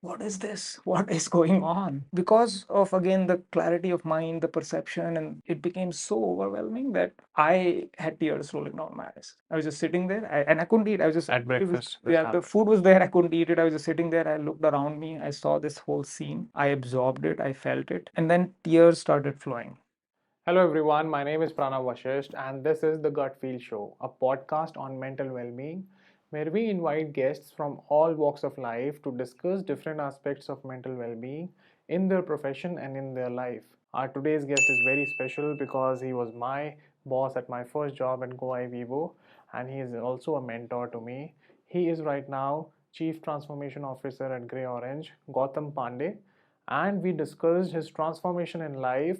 what is this? What is going on? Because of, again, the clarity of mind, the perception, and it became so overwhelming that I had tears rolling down my eyes. I was just sitting there and I couldn't eat. I was just At breakfast, this the happened. food was there. I couldn't eat it. I was just sitting there. I looked around me. I saw this whole scene. I absorbed it. I felt it. And then tears started flowing. Hello everyone, my name is Pranav Vashistha and this is the Gut Feel Show, a podcast on mental well-being where we invite guests from all walks of life to discuss different aspects of mental well-being in their profession and in their life. Our today's guest is very special because he was my boss at my first job at Goenka Impact and he is also a mentor to me. He is right now Chief Transformation Officer at Grey Orange, Gautam Pande, and we discussed his transformation in life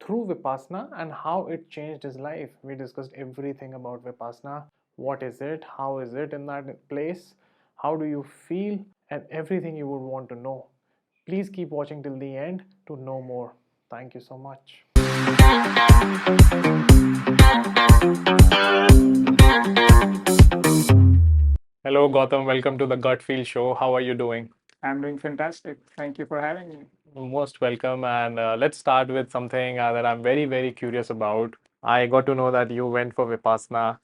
through Vipassana and how it changed his life. We discussed everything about Vipassana. What is it? How is it in that place? How do you feel? And everything you would want to know. Please keep watching till the end to know more. Thank you so much. Hello, Gautam. Welcome to the Gut Feel Show. How are you doing? I'm doing fantastic. Thank you for having me. Most welcome. And let's start with something that I'm very, very curious about. I got to know that you went for Vipassana.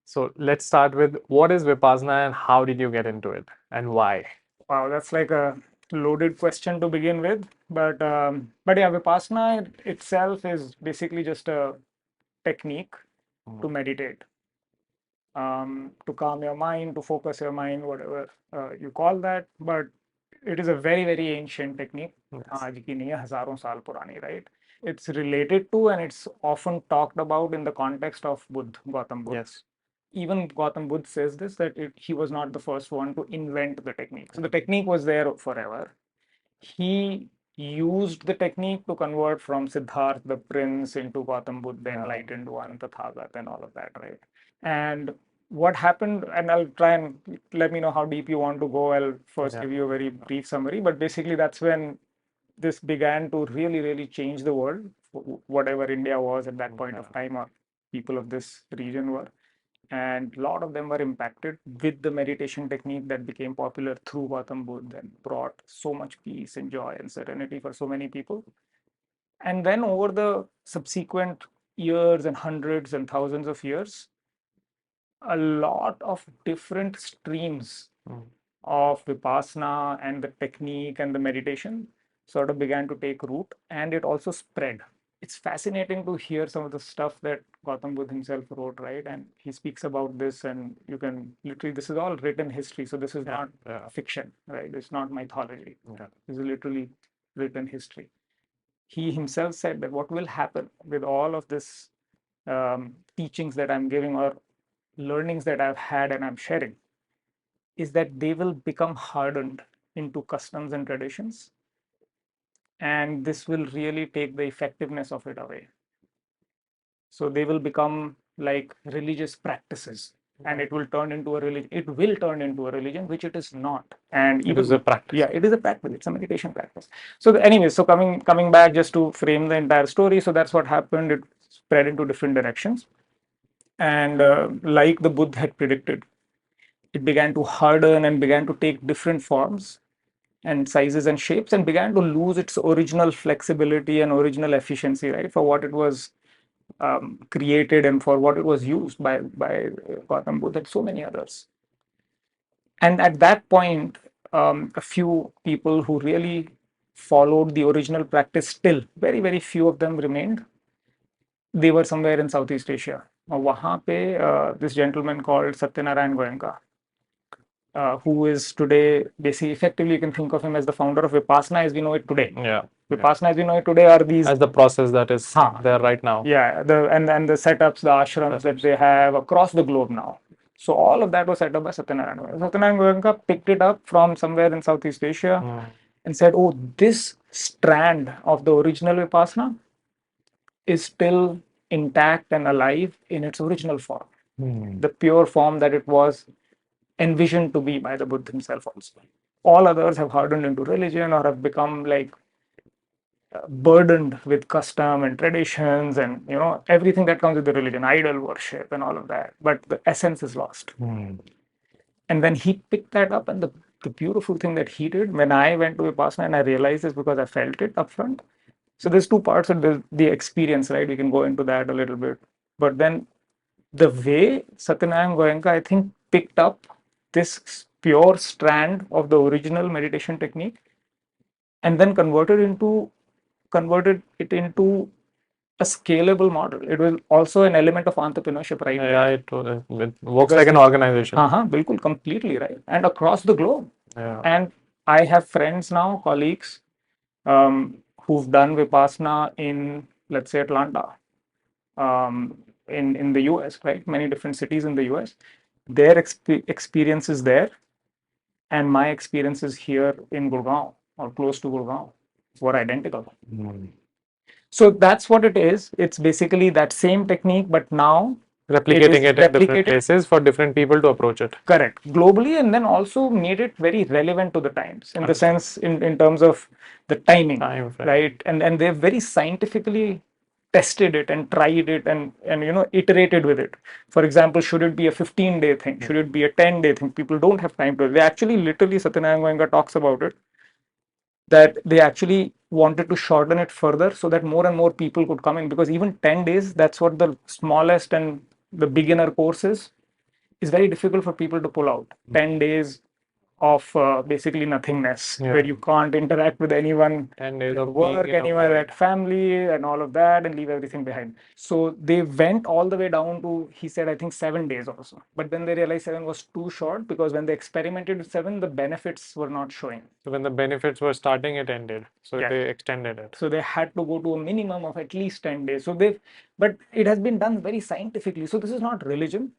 So let's start with what is Vipassana and how did you get into it and why? Wow, that's like a loaded question to begin with. But yeah, Vipassana itself is basically just a technique to meditate, to calm your mind, to focus your mind, whatever you call that. But it is a very, very ancient technique. आज की नहीं है, हजारों साल पुरानी, right? It's related to and it's often talked about in the context of Buddha, Gautam Buddha. Yes. Even Gautam Buddha says this, that he was not the first one to invent the technique. So the technique was there forever. He used the technique to convert from Siddhartha, the prince, into Gautam Buddha, the enlightened one, the Tathagat, and all of that, right? And what happened, and I'll try and let me know how deep you want to go. I'll first give you a very brief summary, but basically that's when this began to really, really change the world, whatever India was at that point of time, or people of this region were. And a lot of them were impacted with the meditation technique that became popular through Gautam Buddha and brought so much peace and joy and serenity for so many people. And then over the subsequent years and hundreds and thousands of years, a lot of different streams of Vipassana and the technique and the meditation sort of began to take root, and it also spread. It's fascinating to hear some of the stuff that Gautam Buddha himself wrote, right? And he speaks about this, and you can literally, this is all written history. So this is not fiction, right? It's not mythology. This is literally written history. He himself said that what will happen with all of this teachings that I'm giving or learnings that I've had and I'm sharing is that they will become hardened into customs and traditions, and this will really take the effectiveness of it away. So they will become like religious practices, and it will turn into a religion. It will turn into a religion, which it is not. And It is a practice. Yeah, it is a practice. It's a meditation practice. So anyway, so coming back just to frame the entire story. So that's what happened. It spread into different directions, and like the Buddha had predicted, it began to harden and began to take different forms and sizes and shapes, and began to lose its original flexibility and original efficiency, right, for what it was created and for what it was used by Gautam Buddha and so many others. And at that point, a few people who really followed the original practice, still very, very few of them remained. They were somewhere in Southeast Asia. वहाँ पे this gentleman called Satyanarayan Goenka, who is today basically, effectively, you can think of him as the founder of Vipassana as we know it today. Vipassana as we know it today are these as the process that is there right now. Yeah, and the setups, the ashrams that they have across the globe now. So all of that was set up by Satyanarayan Goenka. Satyanarayan Goenka picked it up from somewhere in Southeast Asia and said, "Oh, this strand of the original Vipassana is still intact and alive in its original form, the pure form that it was envisioned to be by the Buddha himself also. All others have hardened into religion or have become like burdened with custom and traditions and everything that comes with the religion, idol worship and all of that. But the essence is lost." And then he picked that up, and the the beautiful thing that he did when I went to Vipassana, and I realized this because I felt it upfront. So there's two parts of the experience, right? We can go into that a little bit. But then the way Satyanarayana Goenka, I think, picked up this pure strand of the original meditation technique and then converted it into a scalable model. It was also an element of entrepreneurship, right? Yeah, it works like an organization. Bilkul, completely right. And across the globe. Yeah. And I have friends now, colleagues, who've done Vipassana in, let's say, Atlanta, in the US, right? Many different cities in the US. Their experiences there and my experiences here in Gurgaon or close to Gurgaon were identical. So that's what it is. It's basically that same technique, but now Replicating it in different places for different people to approach it. Correct. Globally, and then also made it very relevant to the times in the sense, in terms of the timing, right? And they've very scientifically tested it and tried it and iterated with it. For example, should it be a 15-day thing? Should it be a 10-day thing? People don't have time to. They actually literally, Satyanarayana Goenka talks about it, that they actually wanted to shorten it further so that more and more people could come in, because even 10 days, that's what the smallest and the beginner course is very difficult for people to pull out. 10 days of basically nothingness, where you can't interact with anyone, 10 days at of work, anywhere, at family, and all of that, and leave everything behind. So they went all the way down to, he said, I think 7 days also. But then they realized 7 was too short, because when they experimented with 7, the benefits were not showing. So when the benefits were starting, it ended. So they extended it. So they had to go to a minimum of at least 10 days. But it has been done very scientifically. So this is not religion.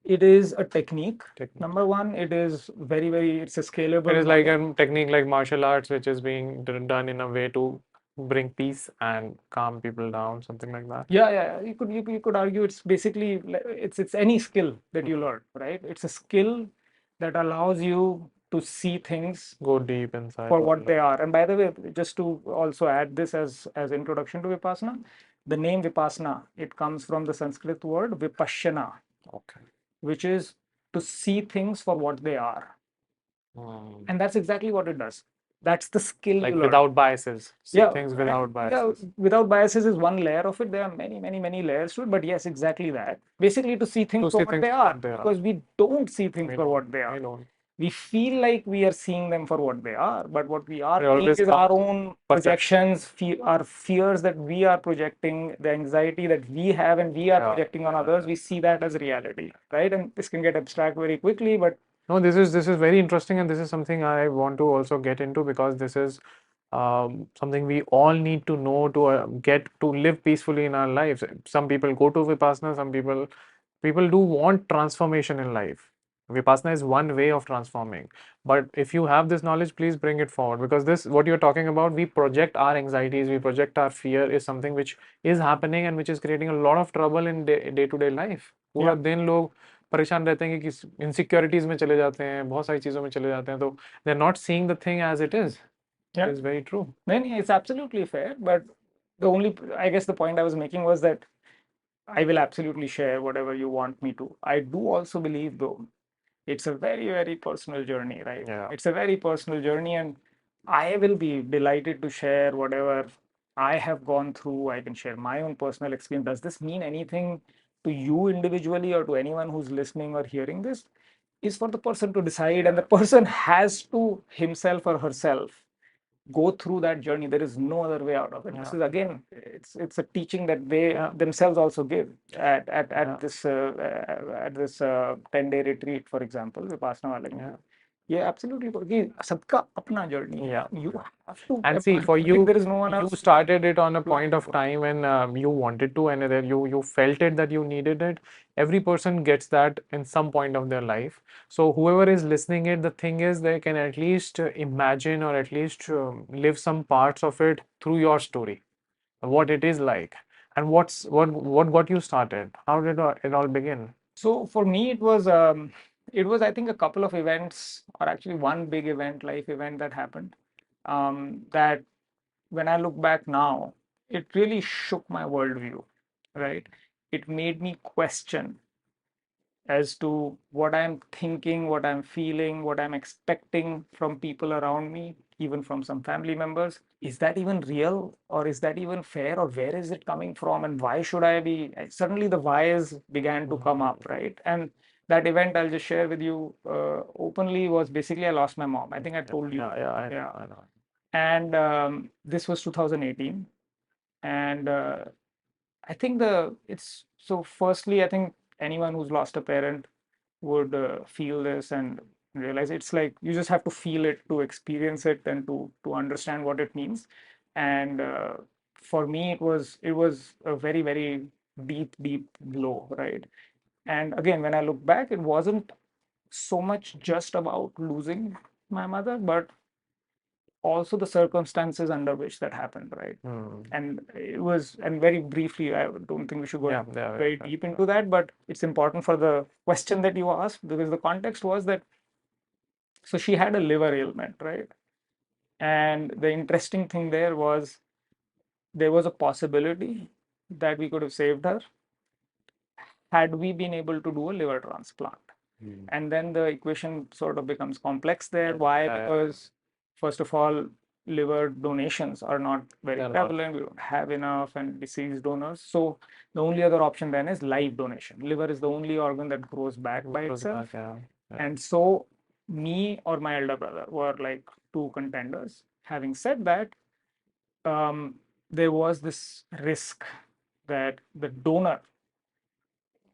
It is a technique. Number one, it is it's a scalable. It is like a technique like martial arts, which is being done in a way to bring peace and calm people down, something like that. Yeah. You could argue it's basically, it's any skill that you learn, right? It's a skill that allows you to see things, go deep inside for what they are. And by the way, just to also add this as introduction to Vipassana, the name Vipassana, it comes from the Sanskrit word Vipassana, which is to see things for what they are. And that's exactly what it does. That's the skill like you learn. Without biases. See things without biases. Without biases is one layer of it. There are many layers to it. But yes, exactly that. Basically, to see things for what they are. Because we don't see things for what they are. We feel like we are seeing them for what they are, but what we are seeing is our own projections, our fears that we are projecting, the anxiety that we have and we are projecting on others. We see that as reality, right? And this can get abstract very quickly, but no, this is very interesting, and this is something I want to also get into, because this is something we all need to know to get to live peacefully in our lives. Some people go to Vipassana, some people do want transformation in life. Vipassana is one way of transforming, but if you have this knowledge, please bring it forward, because this, what you're talking about, we project our anxieties, we project our fear, is something which is happening and which is creating a lot of trouble in day-to-day life. पूरा दिन लोग परेशान रहते हैं कि insecurities में चले जाते हैं, बहुत सारी चीजों में चले जाते हैं, तो they are not seeing the thing as it is. It is very true. Then it's absolutely fair, but I guess the point I was making was that I will absolutely share whatever you want me to. I do also believe, though, it's a very personal journey, right? It's a very personal journey, and I will be delighted to share whatever I have gone through. I can share my own personal experience. Does this mean anything to you individually or to anyone who's listening or hearing this? Is for the person to decide, and the person has to himself or herself go through that journey. There is no other way out of it. This is, again, it's a teaching that they themselves also give at this 10-day retreat, for example, Vipassana wale. Yeah, absolutely. Sabka apna journey. You have to. And see, for you, there is no one else. You started it on a point of time when you wanted to, and then you felt it that you needed it. Every person gets that in some point of their life. So whoever is listening it, the thing is, they can at least imagine, or at least live some parts of it through your story, what it is like, and what got you started. How did it all begin? So for me, it was I think a couple of events, or actually one big event, life event that happened. That when I look back now, it really shook my worldview, right? It made me question as to what I'm thinking, what I'm feeling, what I'm expecting from people around me, even from some family members. Is that even real, or is that even fair, or where is it coming from, and why should I be? Suddenly the whys began to come up, right? And that event, I'll just share with you openly, was basically I lost my mom. I think I told you. Yeah. I know. And this was 2018. And I think it's so. Firstly, I think anyone who's lost a parent would feel this and realize it's like you just have to feel it to experience it and to understand what it means. And for me, it was a very very deep blow, right? And again, when I look back, it wasn't so much just about losing my mother, but also the circumstances under which that happened, right? And it was, and very briefly, I don't think we should go very deep into that, but it's important for the question that you asked, because the context was that, so she had a liver ailment, right? And the interesting thing there was there was a possibility that we could have saved her had we been able to do a liver transplant. And then the equation sort of becomes complex there. Why? Because first of all, liver donations are not very prevalent. We don't have enough and deceased donors. So the only other option then is live donation. Liver is the only organ that grows back by itself. And so me or my elder brother were like two contenders. Having said that, there was this risk that the donor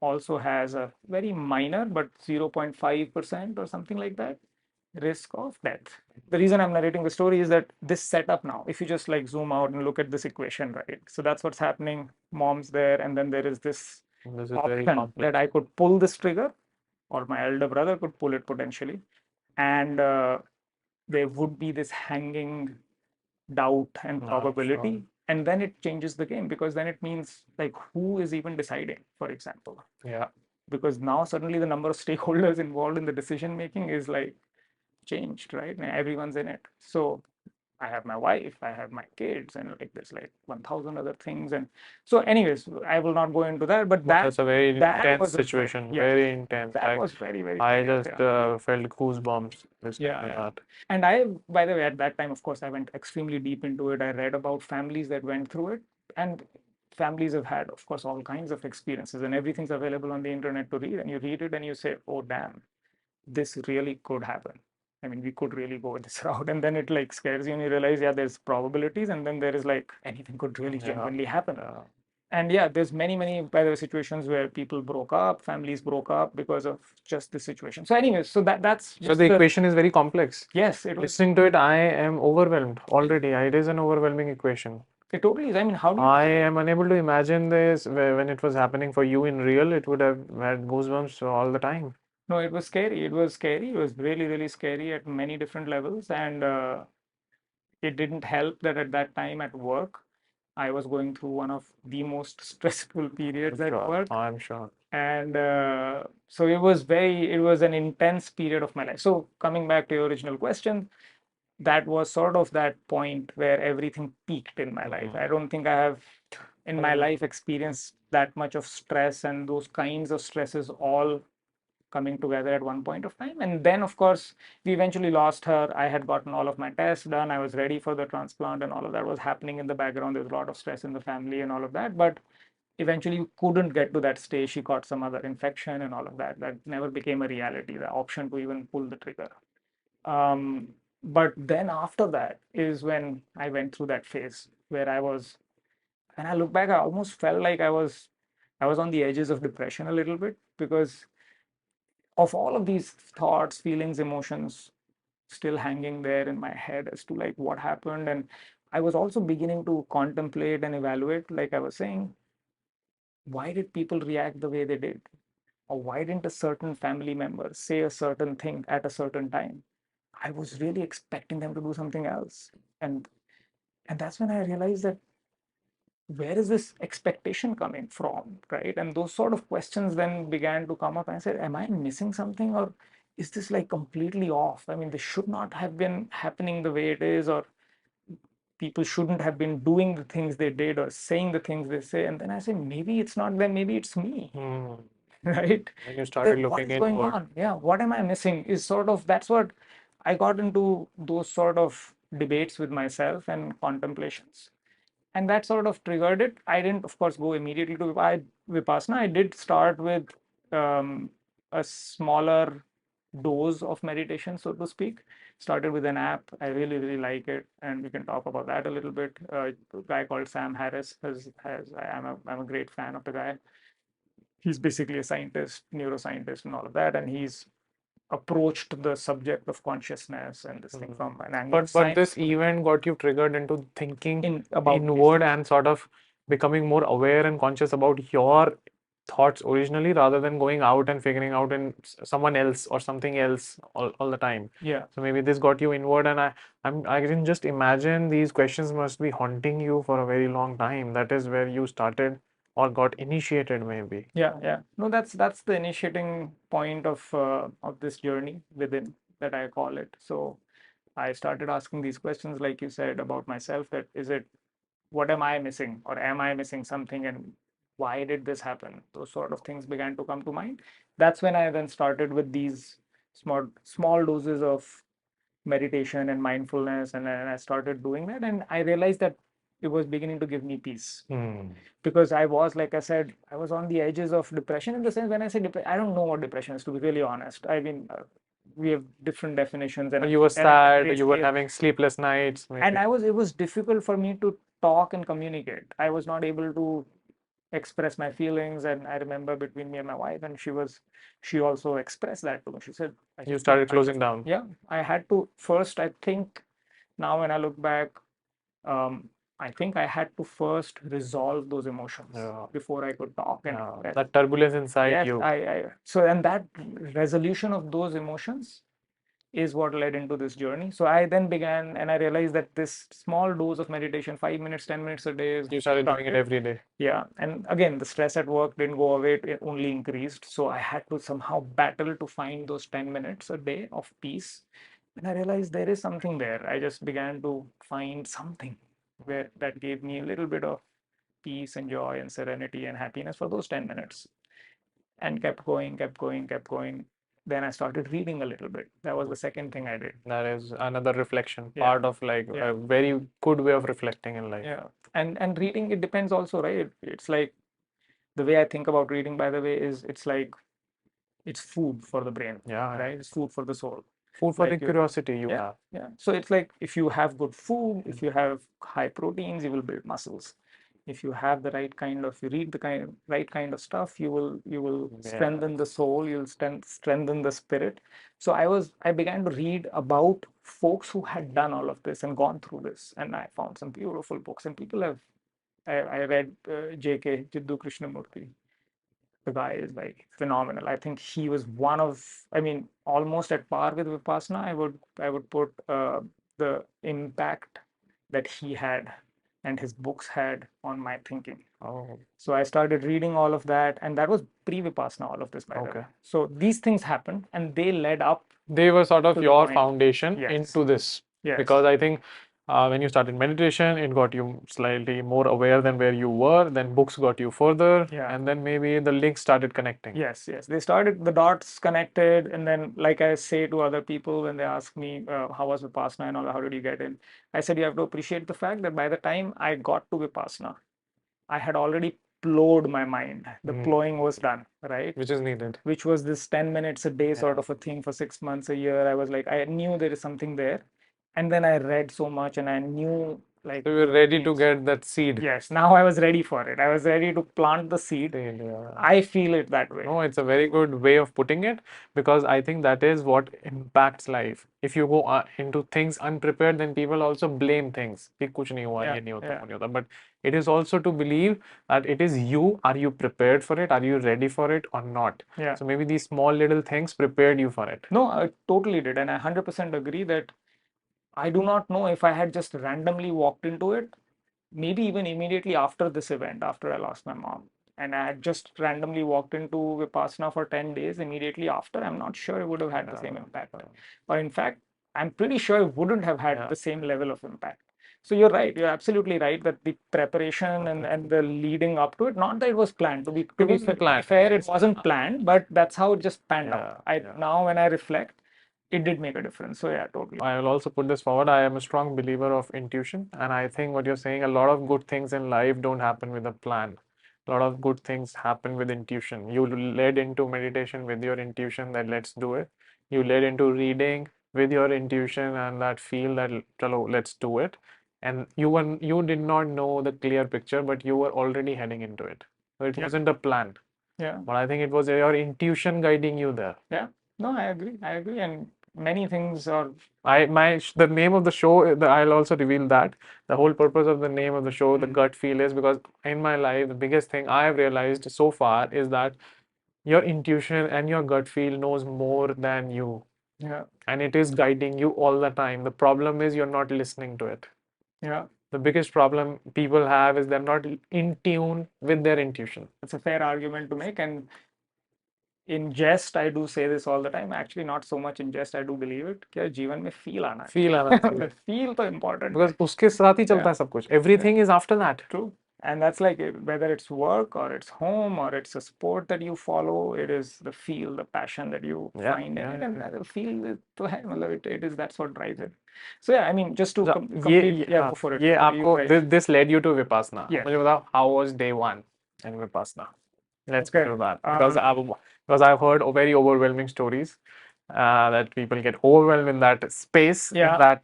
also has a very minor but 0.5% or something like that risk of death. The reason I'm narrating the story is that this setup now, if you just like zoom out and look at this equation, right? So that's what's happening. Mom's there, and then there is this option that I could pull this trigger, or my elder brother could pull it potentially, and there would be this hanging doubt and probability. And then it changes the game, because then it means like who is even deciding, for example. Because now suddenly the number of stakeholders involved in the decision making is like changed, right? And everyone's in it. So I have my wife, I have my kids, and like there's like 1,000 other things. And so, anyways, I will not go into that. But That's a very intense was situation. yeah, Very intense. that was very very. I just yeah. felt goosebumps listening to Yeah. that. And I, by the way, at that time, of course, I went extremely deep into it. I read about families that went through it, and families have had, of course, all kinds of experiences, and everything's available on the internet to read. And you read it and you say, oh, damn, this really could happen. I mean, we could really go this route. And then it like scares you, and you realize, yeah, there's probabilities, and then there is like anything could really genuinely happen. And yeah, there's many by the way situations where people broke up, families broke up because of just the situation. So anyways, so that's So just the equation is very complex. yes, it was. Listening to it, I am overwhelmed already. It is an overwhelming equation. It totally is. I mean, how do you? I am unable to imagine this when it was happening for you in real. It would have had goosebumps all the time. No, it was scary. It was scary. It was really, really scary at many different levels. And it didn't help that at that time at work, I was going through one of the most stressful periods at work. I'm sure. And so it was an intense period of my life. So coming back to your original question, that was sort of that point where everything peaked in my life. I don't think I have in my life experienced that much of stress and those kinds of stresses all coming together at one point of time. And then, of course, we eventually lost her. I had gotten all of my tests done. I was ready for the transplant, and all of that was happening in the background. There's a lot of stress in the family and all of that. But eventually, we couldn't get to that stage. She got some other infection and all of that. That never became a reality, the option to even pull the trigger. But then after that is when I went through that phase where I was, and I look back, I almost felt like I was on the edges of depression a little bit, because of all of these thoughts, feelings, emotions still hanging there in my head as to like what happened. And I was also beginning to contemplate and evaluate, like I was saying, why did people react the way they did? Or why didn't a certain family member say a certain thing at a certain time? I was really expecting them to do something else. And that's when I realized that where is this expectation coming from, right? And those sort of questions then began to come up. And I said, am I missing something, or is this like completely off? I mean, this should not have been happening the way it is, or people shouldn't have been doing the things they did or saying the things they say. And then I say, maybe it's not them, maybe it's me. right? When you started What looking is going inward. on? Yeah, what am I missing? Is sort of that's what I got into, those sort of debates with myself and contemplations. And that sort of triggered it. I didn't, of course, go immediately to Vipassana. I did start with um, a smaller dose of meditation, so to speak. Started with an app. I really, really like it, and we can talk about that a little bit. A guy called Sam Harris I'm a great fan of the guy. He's basically a scientist, neuroscientist, and all of that, and he's approached the subject of consciousness and this thing from an angle of But this science event got you triggered into thinking in about these inward things. and sort of becoming more aware and conscious about your thoughts originally rather than going out and figuring out in someone else or something else all the time. Yeah. So maybe this got you inward, and I can just imagine these questions must be haunting you for a very long time. That is where you started or got initiated maybe. Yeah. No, that's the initiating point of this journey within, that I call it. So I started asking these questions, like you said, about myself. That is it, what am I missing, or am I missing something, and why did this happen? Those sort of things began to come to mind. That's when I then started with these small doses of meditation and mindfulness, and then I started doing that, and I realized that it was beginning to give me peace. Because I was, like I said, I was on the edges of depression. In the sense, when I say depression, I don't know what depression is, to be really honest. I mean, we have different definitions, and You were and at sad, various you were scales. having sleepless nights, And maybe. it was difficult for me to talk and communicate. I was not able to express my feelings. And I remember, between me and my wife, and she also expressed that to me. She said I You just need started time to, closing down. yeah, I had to first, I think, now when I look back, um, I think I had to first resolve those emotions Yeah. before I could talk and Yeah, express. that turbulence inside Yes, you. so, and that resolution of those emotions is what led into this journey. So I then began, and I realized that this small dose of meditation, 5 minutes, 10 minutes a day, is You started doing it started. every day. Yeah, and again, the stress at work didn't go away; it only increased. So I had to somehow battle to find those 10 minutes a day of peace. And I realized there is something there. I just began to find something where that gave me a little bit of peace and joy and serenity and happiness for those 10 minutes, and kept going, kept going, kept going. Then I started reading a little bit. That was the second thing I did. That is another reflection, Yeah, part of like yeah, a very good way of reflecting in life. yeah. And reading, it depends also, right? It's like, the way I think about reading, by the way, is it's like it's food for the brain, Yeah, right? It's food for the soul. food for the Like you, curiosity you yeah, have. yeah. So it's like, if you have good food, if you have high proteins, you will build muscles. If you have the right kind of, you read the right kind of stuff, you will Yeah. strengthen the soul, you'll strengthen the spirit. So I began to read about folks who had done all of this and gone through this, and I found some beautiful books. And people have, I read J.K. Jiddu Krishnamurti. The guy is like phenomenal. I think he was one of, I mean, almost at par with Vipassana. I would put the impact that he had and his books had on my thinking. Oh, So I started reading all of that, and that was pre-Vipassana, all of this, by the okay. way. So these things happened, and they led up They were sort of to the your point. foundation Yes, into this. yes, Because I think when you started meditation, it got you slightly more aware than where you were. Then books got you further, yeah. and then maybe the links started connecting. Yes. They started, the dots connected, and then, like I say to other people when they ask me, how was Vipassana and all, how did you get in? I said, you have to appreciate the fact that by the time I got to Vipassana, I had already plowed my mind. The plowing was done, right? Which is needed. Which was this 10 minutes a day sort Yeah. of a thing for 6 months, a year. I was like, I knew there is something there. And then I read so much, and I knew, like, So you were ready to get that seed. yes, now I was ready for it. I was ready to plant the seed. Seed, yeah. I feel it that way. No, it's a very good way of putting it, because I think that is what impacts life. If you go into things unprepared, then people also blame things. कि कुछ नहीं हुआ, Yeah, ये नहीं होता, yeah. वो नहीं होता. But it is also to believe that it is you. Are you prepared for it? Are you ready for it or not? Yeah. So maybe these small little things prepared you for it. No, I totally did. And I 100% agree that I do not know if I had just randomly walked into it, maybe even immediately after this event, after I lost my mom, and I had just randomly walked into Vipassana for 10 days immediately after, I'm not sure it would have had the same impact. Or in fact, I'm pretty sure it wouldn't have had Yeah. the same level of impact. So you're right. You're absolutely right that the preparation and the leading up to it, not that it was planned. To be planned. fair, it wasn't planned, but that's how it just panned out. Yeah. Now when I reflect, it did make a difference. So yeah, totally. I will also put this forward. I am a strong believer of intuition, and I think what you're saying, a lot of good things in life don't happen with a plan. A lot of good things happen with intuition. You led into meditation with your intuition that let's do it. You led into reading with your intuition and that feel that chalo, let's do it. And you did not know the clear picture, but you were already heading into it. So it Yeah. wasn't a plan. Yeah. But I think it was your intuition guiding you there. Yeah. No, I agree. I agree. And many things are. The name of the show, I'll also reveal that. The whole purpose of the name of the show, the Mm. gut feel, is because in my life, the biggest thing I have realized so far is that your intuition and your gut feel knows more than you. Yeah. And it is guiding you all the time. The problem is you're not listening to it. Yeah. The biggest problem people have is they're not in tune with their intuition. It's a fair argument to make. And in jest, I do say this all the time. Actually, not so much in jest. I do believe it. कि जीवन में feel आना Feel आना चाहिए. feel तो important. Because उसके साथ ही चलता है सब कुछ. Everything is after that. True. And that's like whether it's work or it's home or it's a sport that you follow, it is the feel, the passion that you find in it, and the feel to है मतलब it is that's what drives it. So yeah, I mean just to complete, yeah, go for it. ये आपको this led you to Vipassana. Yes. मुझे बताओ how was day one in Vipassana? Let's Okay. go to that because I've heard very overwhelming stories that people get overwhelmed in that space, in that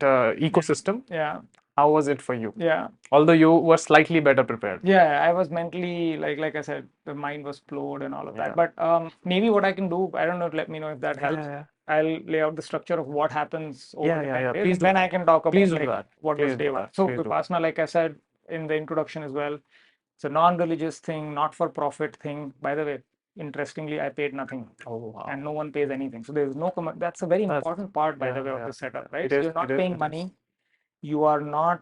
ecosystem. Yeah. How was it for you? Yeah. Although you were slightly better prepared. Yeah, I was mentally like I said, the mind was flowed and all of that. But maybe what I can do, I don't know. Let me know if that helps. I'll lay out the structure of what happens over the 10 days. Please then I can talk about like, what was day one. So Vipassana, like I said in the introduction as well, it's a non-religious thing, not-for-profit thing. By the way, interestingly, I paid nothing. Oh, wow. And no one pays anything. So there's no that's a very important part, by the way, of the setup, right? So you're not paying money. You are not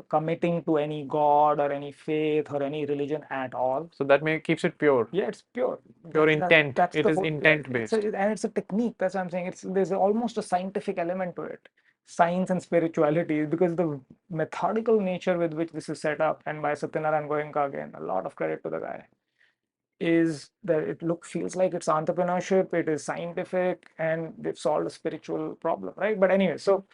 committing to any god or any faith or any religion at all. So that keeps it pure. Yeah, it's pure. Pure intent. It is intent based. And it's a technique. That's what I'm saying. There's almost a scientific element to it. Science and spirituality, because the methodical nature with which this is set up, and by Satyanarayan Goenka again, a lot of credit to the guy, is that it feels like it's entrepreneurship, it is scientific, and they've solved a spiritual problem, right? But anyway, so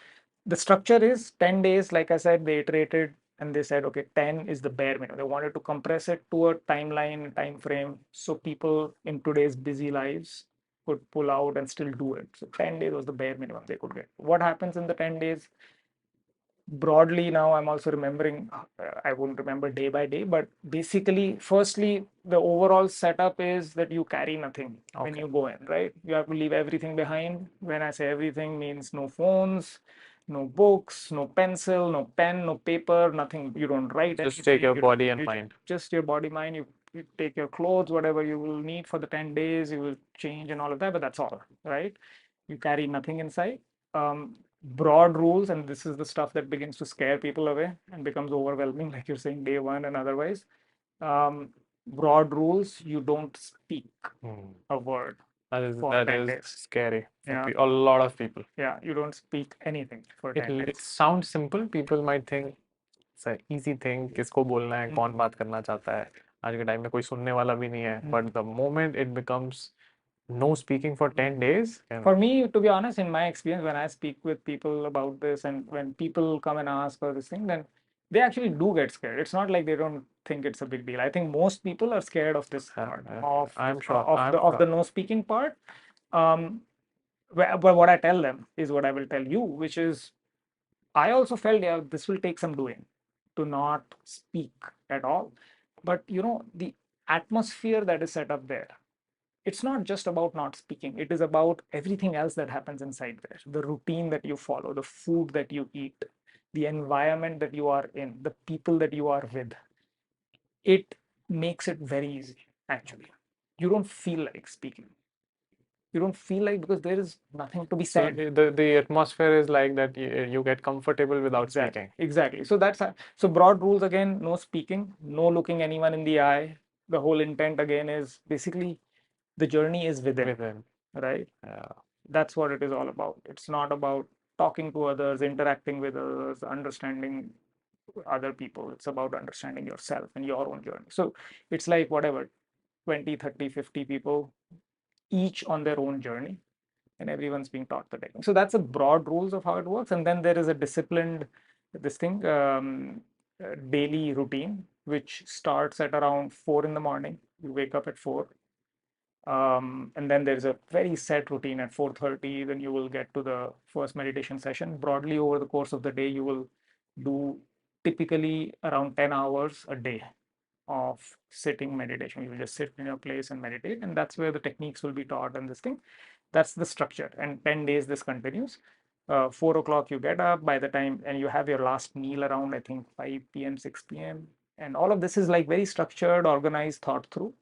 the structure is 10 days. Like I said, they iterated and they said, okay, 10 is the bare minimum. They wanted to compress it to a timeline, time frame, so people in today's busy lives could pull out and still do it. So 10 days was the bare minimum they could get. What happens in the 10 days? Broadly, now I'm also remembering, I won't remember day by day, but basically, firstly, the overall setup is that you carry nothing when you go in, right? You have to leave everything behind. When I say everything, means no phones, no books, no pencil, no pen, no paper, nothing. You don't write. Just take your body and mind. Just your body, mind. You take your clothes, whatever you will need for the 10 days, you will change and all of that, but that's all, right? You carry nothing inside. Broad rules, and this is the stuff that begins to scare people away and becomes overwhelming, like you're saying, day one and otherwise. Broad rules, you don't speak a word. That is scary for a lot of people. Yeah, you don't speak anything for 10 days. It sounds simple. People might think it's an easy thing. किसको बोलना है, कौन बात करना चाहता है, आज के टाइम में कोई सुनने वाला भी नहीं है. But the moment it becomes no speaking for 10 days. For me, to be honest, in my experience, when I speak with people about this and when people come and ask for this thing, then they actually do get scared. It's not like they don't think it's a big deal. I think most people are scared of this part, of the no speaking part. But what I tell them is what I will tell you, which is I also felt, yeah, this will take some doing to not speak at all. But the atmosphere that is set up there, it's not just about not speaking. It is about everything else that happens inside there. The routine that you follow, the food that you eat, the environment that you are in, the people that you are with. It makes it very easy, actually. You don't feel like speaking. You don't feel like, because there is nothing to be said. So the atmosphere is like that you get comfortable without speaking. Exactly. So so broad rules again, no speaking, no looking anyone in the eye. The whole intent again is basically the journey is within. Right? That's what it is all about. It's not about talking to others, interacting with others, understanding other people. It's about understanding yourself and your own journey. So it's like whatever, 20, 30, 50 people, each on their own journey, and everyone's being taught the technique. So that's a broad rules of how it works. And then there is a disciplined, this thing, daily routine, which starts at around 4 in the morning. You wake up at 4. And then there's a very set routine at 4:30. Then you will get to the first meditation session. Broadly, over the course of the day, you will do typically around 10 hours a day of sitting meditation. You will just sit in your place and meditate, and that's where the techniques will be taught and this thing. That's the structure. And 10 days this continues. 4 o'clock you get up by the time, and you have your last meal around, I think, 5 p.m., 6 p.m. And all of this is like very structured, organized, thought through.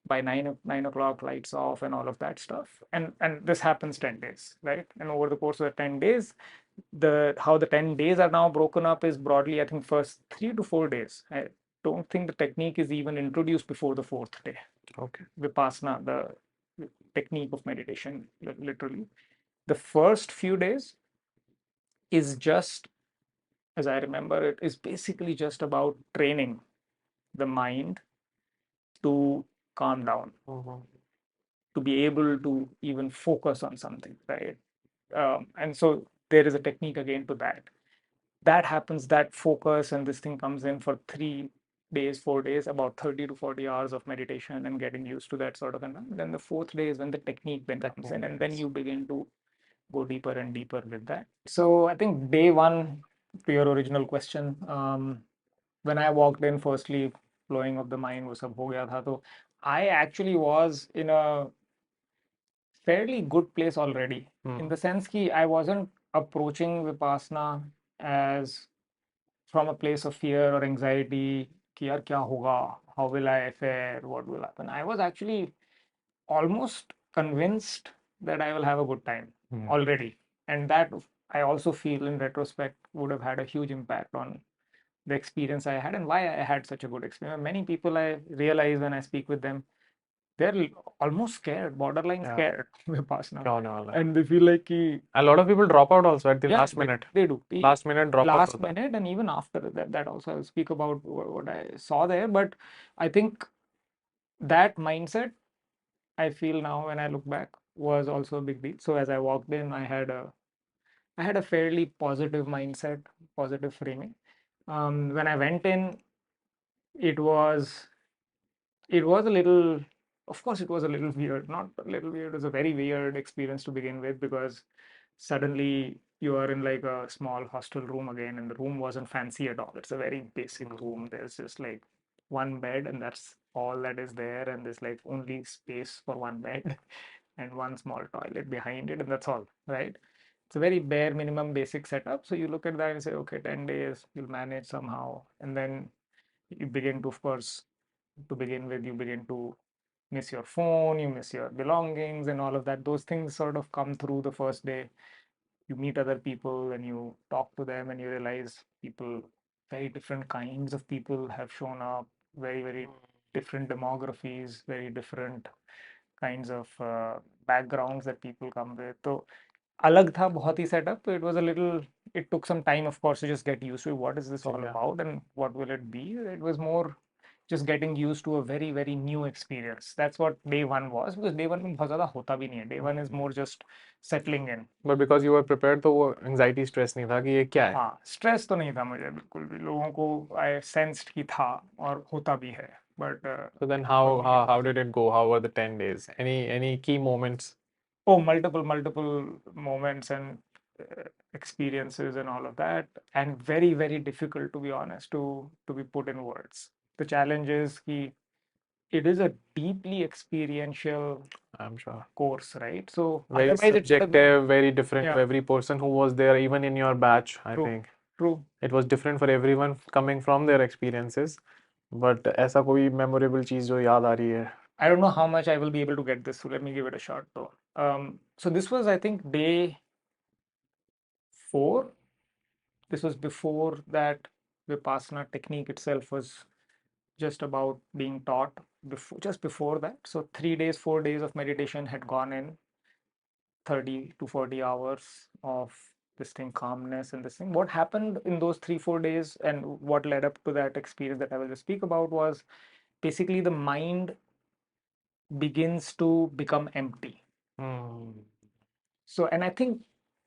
By 9 o'clock, lights off and all of that stuff. And this happens 10 days, right? And over the course of the 10 days, how the 10 days are now broken up is broadly, I think, first 3 to 4 days. I don't think the technique is even introduced before the fourth day. Okay. Vipassana, the technique of meditation, literally. The first few days is just, as I remember, it is basically just about training the mind to calm down, to be able to even focus on something, right? And so there is a technique again to that. That happens, that focus and this thing comes in for 3 days, 4 days, about 30 to 40 hours of meditation and getting used to that sort of environment. Then the fourth day is when the technique then comes in, and then you begin to go deeper and deeper with that. So I think day one, to your original question, when I walked in, firstly, flowing of the mind was sab ho gaya tha. So I actually was in a fairly good place already, in the sense that I wasn't approaching Vipassana as from a place of fear or anxiety, कि यार क्या होगा, how will I fare, what will happen. I was actually almost convinced that I will have a good time already. And that, I also feel in retrospect, would have had a huge impact on the experience I had and why I had such a good experience. Many people, I realize when I speak with them, they're almost scared, borderline scared Vipassana. And they feel like a lot of people drop out also at the last minute. They do. Last minute drop out. Last minute, and even after that also I'll speak about what I saw there. But I think that mindset, I feel now when I look back, was also a big deal. So as I walked in, I had a fairly positive mindset, positive framing. When I went in, it was a little, of course, it was a little weird. Not a little weird, it was a very weird experience to begin with, because suddenly you are in like a small hostel room again, and the room wasn't fancy at all. It's a very basic room. There's just like one bed, and that's all that is there, and there's like only space for one bed and one small toilet behind it, and that's all, right? It's a very bare minimum basic setup. So you look at that and say, okay, 10 days you'll manage somehow. And then you begin to, of course, to begin with, you begin to miss your phone, you miss your belongings and all of that. Those things sort of come through the first day. You meet other people and you talk to them, and you realize people, very different kinds of people have shown up, very, very different demographies, very different kinds of backgrounds that people come with. So अलग था बहुत ही setup. So it was a little, it took some time, of course, to just get used to what is this all about and what will it be. It was more just getting used to a very, very new experience. That's what day one was, because day one में बहुत ज़्यादा होता भी नहीं है. Day one is more just settling in. But because you were prepared, तो वो anxiety stress नहीं था कि ये क्या है. हाँ, stress तो नहीं था मुझे बिल्कुल भी. लोगों को I sensed कि था और होता भी है. But so then how did it go? How were the 10 days? Any key moments? Oh, multiple moments and experiences and all of that, and very, very difficult, to be honest, to be put in words. The challenge is it is a deeply experiential, I'm sure, course, right? So very otherwise it would have been, subjective, very different to every person who was there, even in your batch. I think true. It was different for everyone coming from their experiences. But ऐसा कोई memorable चीज जो याद आ रही है? I don't know how much I will be able to get this, so let me give it a shot though. So this was, I think, day 4. This was before that Vipassana technique itself was just about being taught, just before that. So 3 days, 4 days of meditation had gone in, 30 to 40 hours of this thing, calmness and this thing. What happened in those 3 4 days and what led up to that experience that I will just speak about was basically the mind begins to become empty. So, and I think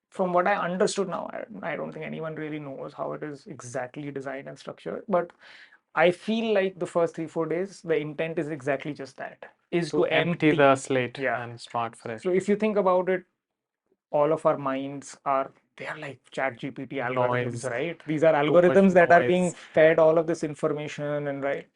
from what I understood now, I don't think anyone really knows how it is exactly designed and structured, but I feel like the first 3 4 days, the intent is exactly just that, is to empty the slate Yeah. and start fresh. So if you think about it, all of our minds are, they are like chat GPT algorithms, Noise. right? These are much algorithms that are noise. being fed all of this information and right.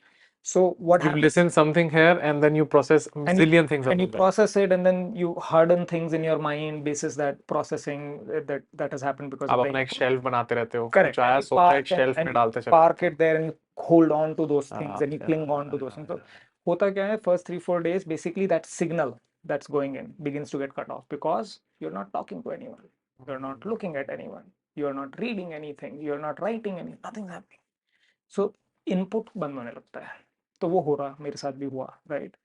So what You happens? listen something here and then you process a And you, zillion things and you about that. process it, and then you harden things in your mind basis that processing that has happened because आप of अपना एक shelf बनाते रहते हो correct. कुछ आया And you सोचा park एक शेल्फ में and डालते चले park it there and you hold on to those things and you yeah, cling on to those things. So होता क्या है, first 3 4 days basically that signal that's going in begins to get cut off because you're not talking to anyone, you're not looking at anyone, you're not reading anything, you're not writing anything, nothing's happening. So input बंद होने लगता है. तो वो हो रहा, मेरे साथ भी हुआ, right?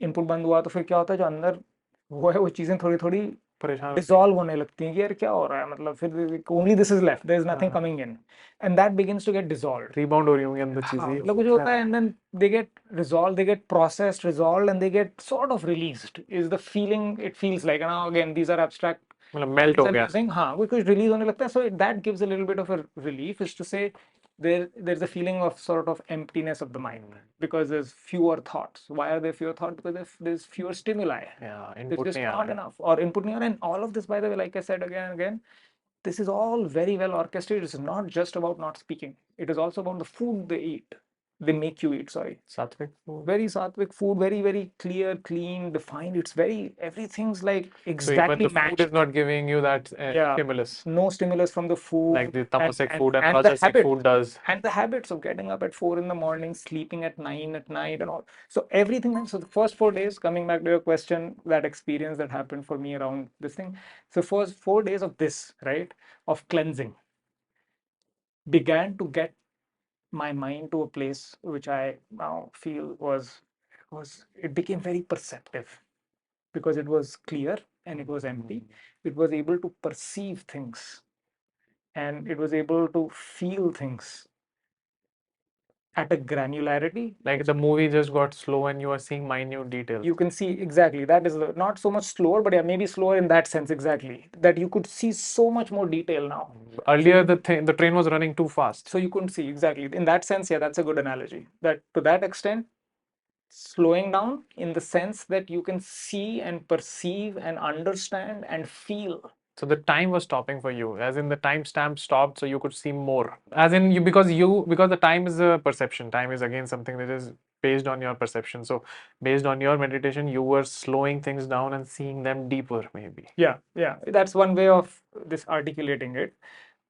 इनपुट बंद हुआ तो फिर क्या होता है, जो अंदर वो है वो चीजें थोड़ी थोड़ी परेशान डिसॉल्व होने लगती हैं कि यार क्या हो रहा है, मतलब फिर only this is left, there is nothing coming in and that begins to get dissolved, rebound हो रही होंगी अंदर हाँ, चीजें मतलब कुछ होता है and then they get resolve, they get processed, resolve and they get sort of released is the feeling it feels like. Now again these are abstract, मतलब मेल्ट हो गया. हाँ, वो कुछ रिलीज होने लगता है. So that gives a little bit of a relief, is to say there's a feeling of sort of emptiness of the mind because there's fewer thoughts. Why are there fewer thoughts? Because there's fewer stimuli. Yeah, There's input just नहीं आ not रहा. enough or input नहीं आ रहा. And all of this, by the way, like I said again and again, this is all very well orchestrated. It's not just about not speaking. It is also about the food they eat. They make you eat, sorry. सात्विक food. Very sattvic food, very, very clear, clean, defined. It's very, everything's like So even exactly the food matched. is not giving you that Yeah. stimulus No stimulus from the food. like the tamasic and, food and and the rajasic habit. food does. And the habits of getting up at 4 in the morning, sleeping at 9 at night and all. So everything. So the first 4 days, coming back to your question, that experience that happened for me around this thing. So first 4 days of this, right, of cleansing began to get my mind to a place which I now feel was it became very perceptive because it was clear and it was empty. It was able to perceive things and it was able to feel things at a granularity. Like the movie just got slow and you are seeing minute details. You can see exactly that is not so much slower, but yeah, maybe slower in that sense, exactly, that you could see so much more detail now. Earlier, the train was running too fast. So you couldn't see exactly. In that sense, yeah, that's a good analogy. That to that extent, slowing down in the sense that you can see and perceive and understand and feel. So the time was stopping for you, as in the timestamp stopped, so you could see more. As in because the time is a perception. Time is again something that is based on your perception. So based on your meditation, you were slowing things down and seeing them deeper, maybe. Yeah, that's one way of this articulating it.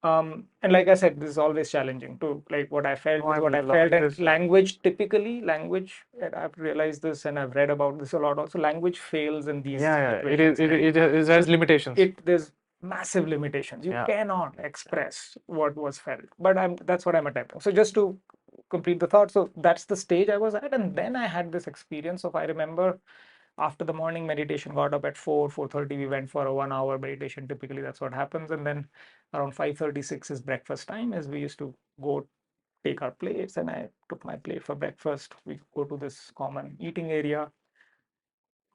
And like I said, this is always challenging to, like, what I felt is what I felt. And language, typically language, and I've realized this and I've read about this a lot also, language fails in these situations. It has limitations. There's massive limitations. You cannot express what was felt. But that's what I'm attempting. So just to complete the thought, so that's the stage I was at. And then I had this experience of, I remember after the morning meditation, got up at 4:30, we went for a 1 hour meditation. Typically that's what happens. And then around 5:36 is breakfast time, as we used to go take our plates, and I took my plate for breakfast. We go to this common eating area,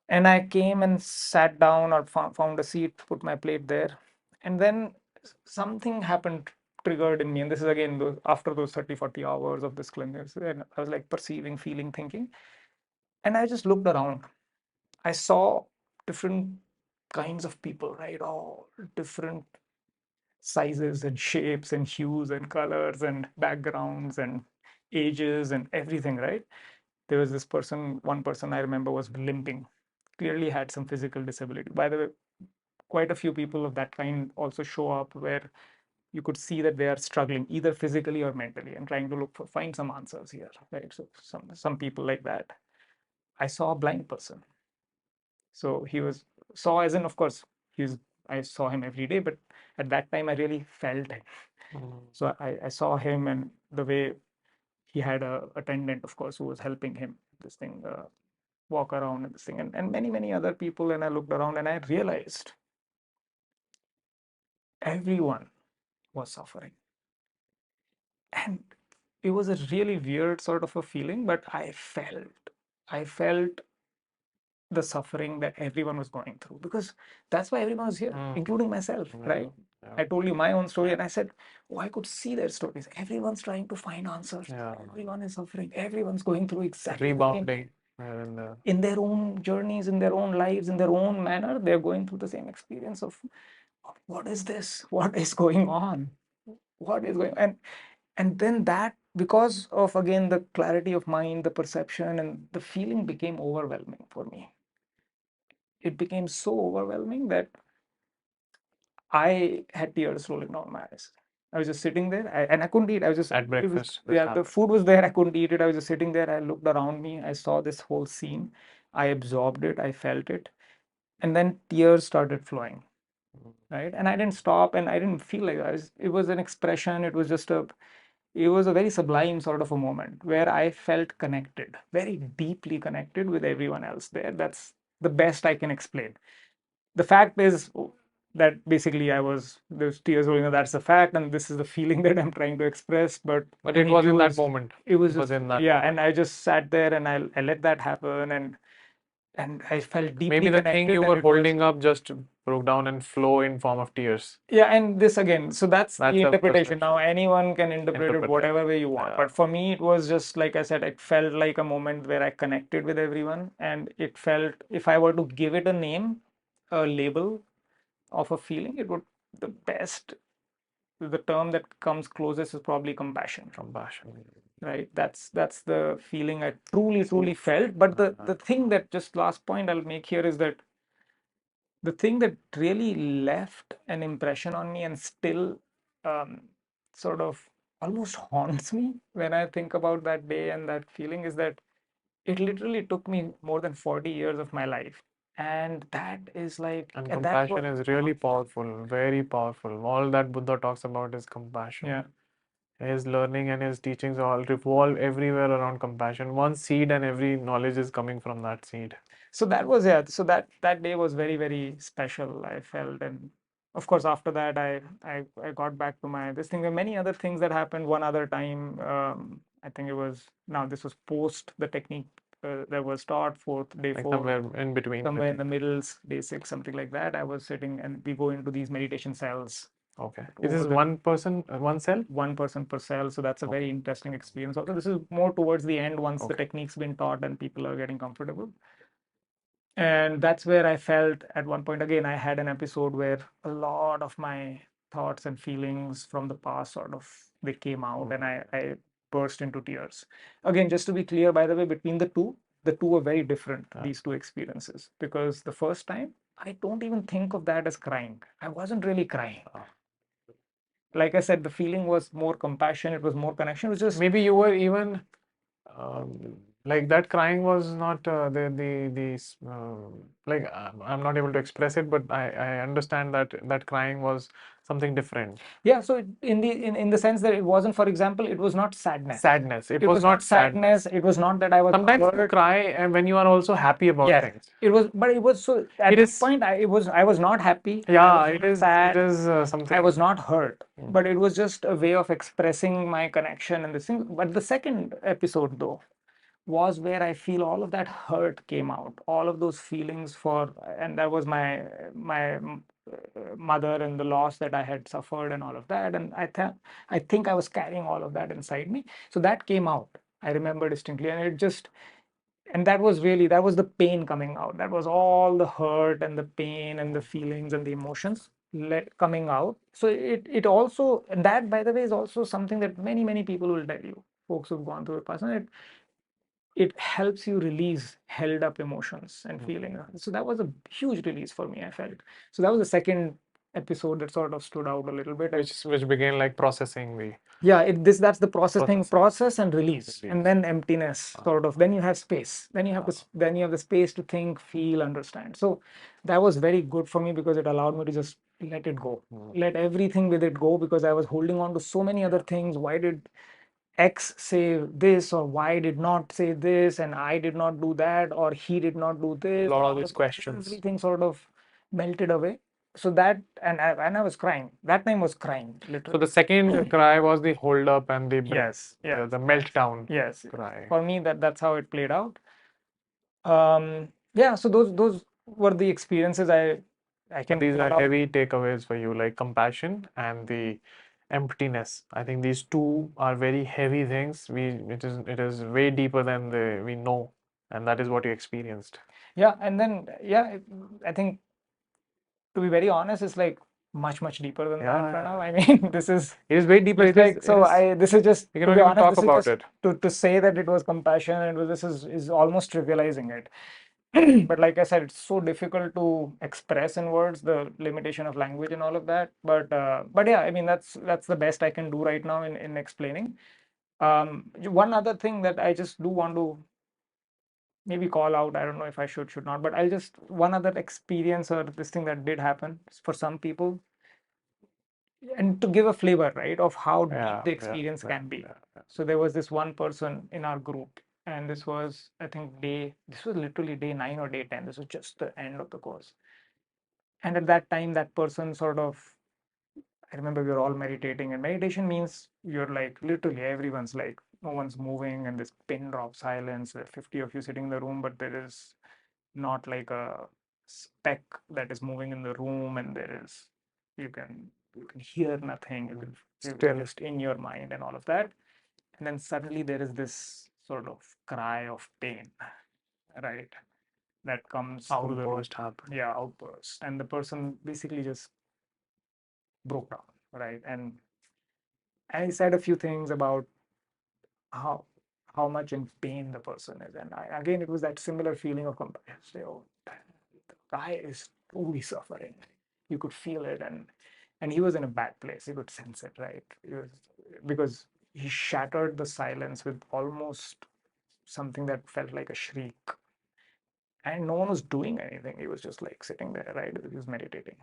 and I came and sat down or found a seat, put my plate there, and then something happened, triggered in me. And this is again after those 30-40 hours of this cleanliness, and I was like perceiving, feeling, thinking, and I just looked around. I saw different kinds of people, right? All different sizes and shapes and hues and colors and backgrounds and ages and everything, right? There was this person, one person I remember was limping, clearly had some physical disability. By the way, quite a few people of that kind also show up where you could see that they are struggling either physically or mentally and trying to find some answers here, right? So some people like that. I saw a blind person. So he was saw as in, of course, I saw him every day, but at that time I really felt him. So I saw him, and the way he had a attendant, of course, who was helping him this thing walk around and this thing, and many other people. And I looked around and I realized everyone was suffering. And it was a really weird sort of a feeling, but I felt the suffering that everyone was going through, because that's why everyone was here, including myself, right? I told you my own story, and I said, oh, I could see their stories. Everyone's trying to find answers. Everyone is suffering. Everyone's going through exactly the same. Rebounding. In their own journeys, in their own lives, in their own manner, they're going through the same experience of what is this? What is going on? What is going on? And then that, because of again the clarity of mind, the perception, and the feeling became overwhelming for me. It became so overwhelming that I had tears rolling down my eyes. I was just sitting there, and I couldn't eat. I was just At breakfast, this yeah, the happened. food was there. I couldn't eat it. I was just sitting there. I looked around me. I saw this whole scene. I absorbed it. I felt it, and then tears started flowing. Right, and I didn't stop, and I didn't feel like it was an expression. It was a very sublime sort of a moment where I felt connected, very deeply connected with everyone else there. That's the best I can explain. The fact is that basically there's tears rolling. That's the fact, and this is the feeling that I'm trying to express. But But I it mean, was in that moment. It was It was just, in that yeah, moment. and I just sat there and I let that happen, and I felt deeply Maybe the thing connected. you And were it was, holding up just broke down and flow in form of tears. yeah, and this again, so that's That's the a interpretation. perception. Now anyone can interpret it Interpret it. whatever way you want, Yeah. but for me it was just like I said, it felt like a moment where I connected with everyone, and it felt, if I were to give it a name, a label of a feeling, it would, the best, the term that comes closest is probably compassion. Compassion. Right, that's the feeling I truly felt. But the thing that, just last point I'll make here, is that the thing that really left an impression on me and still um, sort of almost haunts me when I think about that day and that feeling, is that it literally took me more than 40 years of my life. And that is like, And and that's what, compassion is really powerful, very powerful. All that Buddha talks about is compassion. yeah. His learning and his teachings all revolve everywhere around compassion. One seed and every knowledge is coming from that seed. So that was, yeah, so that day was very special, I felt. And of course after that I got back to my this thing. There were many other things that happened one other time. I think it was, now this was post the technique that was taught, day Like 4, somewhere in between. somewhere in the middle, day 6, something like that. I was sitting, and we go into these meditation cells. Okay. Over Is this the one person, one cell? one person per cell, so that's a very interesting experience. Also, this is more towards the end, once the Okay. technique's been taught and people are getting comfortable. And that's where I felt at one point, again, I had an episode where a lot of my thoughts and feelings from the past sort of, they came out, and I burst into tears. Again, just to be clear, by the way, between the two are very different, these two experiences, because the first time, I don't even think of that as crying. I wasn't really crying. Like I said, the feeling was more compassion, it was more connection. It was just, Maybe you were even like that crying was not like I'm not able to express it, but I understand that that crying was something different. yeah. So in the sense that it wasn't, for example, it was not sadness. Sadness. It It was was not not sadness. It was not that I was Sometimes you hurt. cry and when you are also happy about Yes, things. it was, but it was, so at It that is, point, I was not happy. I yeah, was it not is, sad. it is I something. was not hurt, but it was just a way of expressing my connection and this thing. But the second episode, though, was where I feel all of that hurt came out, all of those feelings for, and that was my mother and the loss that I had suffered and all of that. And I think I was carrying all of that inside me. So that came out. I remember distinctly, and it just, and that was really, that was the pain coming out. That was all the hurt and the pain and the feelings and the emotions coming out. So it also, and that, by the way, is also something that many people will tell you, folks who've gone through Vipassana. It helps you release held up emotions and feelings. So that was a huge release for me, I felt. So that was the second episode that sort of stood out a little bit. Which began like processing the Yeah, that's the processing processing. process and release, and then emptiness, sort of. Then you have space. Then you have the space to think, feel, understand. So that was very good for me, because it allowed me to just let it go, let everything with it go, because I was holding on to so many other things. Why did X say this, or why did not say this, and I did not do that, or he did not do A this? lot of All these of questions. everything sort of melted away. so that, and I was crying. That time was crying, So literally. the second cry was the hold up and the Yes, yes, the meltdown yes. cry. For me, that's how it played out. Yeah, so those were the experiences I can These are call out. heavy takeaways for you, like compassion and the emptiness. I think these two are very heavy things. It is way deeper than the we know, and that is what you experienced. Yeah, and then I think, to be very honest, it's like much deeper than that, Yeah, Pranav. I mean, this is it is way deeper. it's It is. like, so this is just, We to cannot be even honest, talk this is about just it. to say that it was compassion, and this is almost trivializing it. But like I said, it's so difficult to express in words, the limitation of language and all of that. But yeah, I mean, that's the best I can do right now in explaining. One other thing that I just do want to maybe call out, I don't know if I should not, but I'll just, one other experience or this thing that did happen for some people, and to give a flavor, right, of how deep Yeah, the yeah, experience yeah, can be. yeah. So there was this one person in our group, and this was, I think, this was literally day 9 or day 10. This was just the end of the course. And at that time, that person sort of, I remember we were all meditating, and meditation means you're like, literally everyone's like, no one's moving, and this pin drop silence. There are 50 of you sitting in the room, but there is not like a speck that is moving in the room, and you can hear nothing. You're Still, just in your mind and all of that. And then suddenly there is this sort of cry of pain, right? That comes through the room. outburst happened. Yeah, outburst. And the person basically just broke down, right? And I said a few things about how how much in pain the person is. And again, it was that similar feeling of compassion. Say, oh, the guy is truly suffering. You could feel it, and he was in a bad place. You could sense it, right? Because he shattered the silence with almost something that felt like a shriek, and no one was doing anything. He was just like sitting there, right? He was meditating.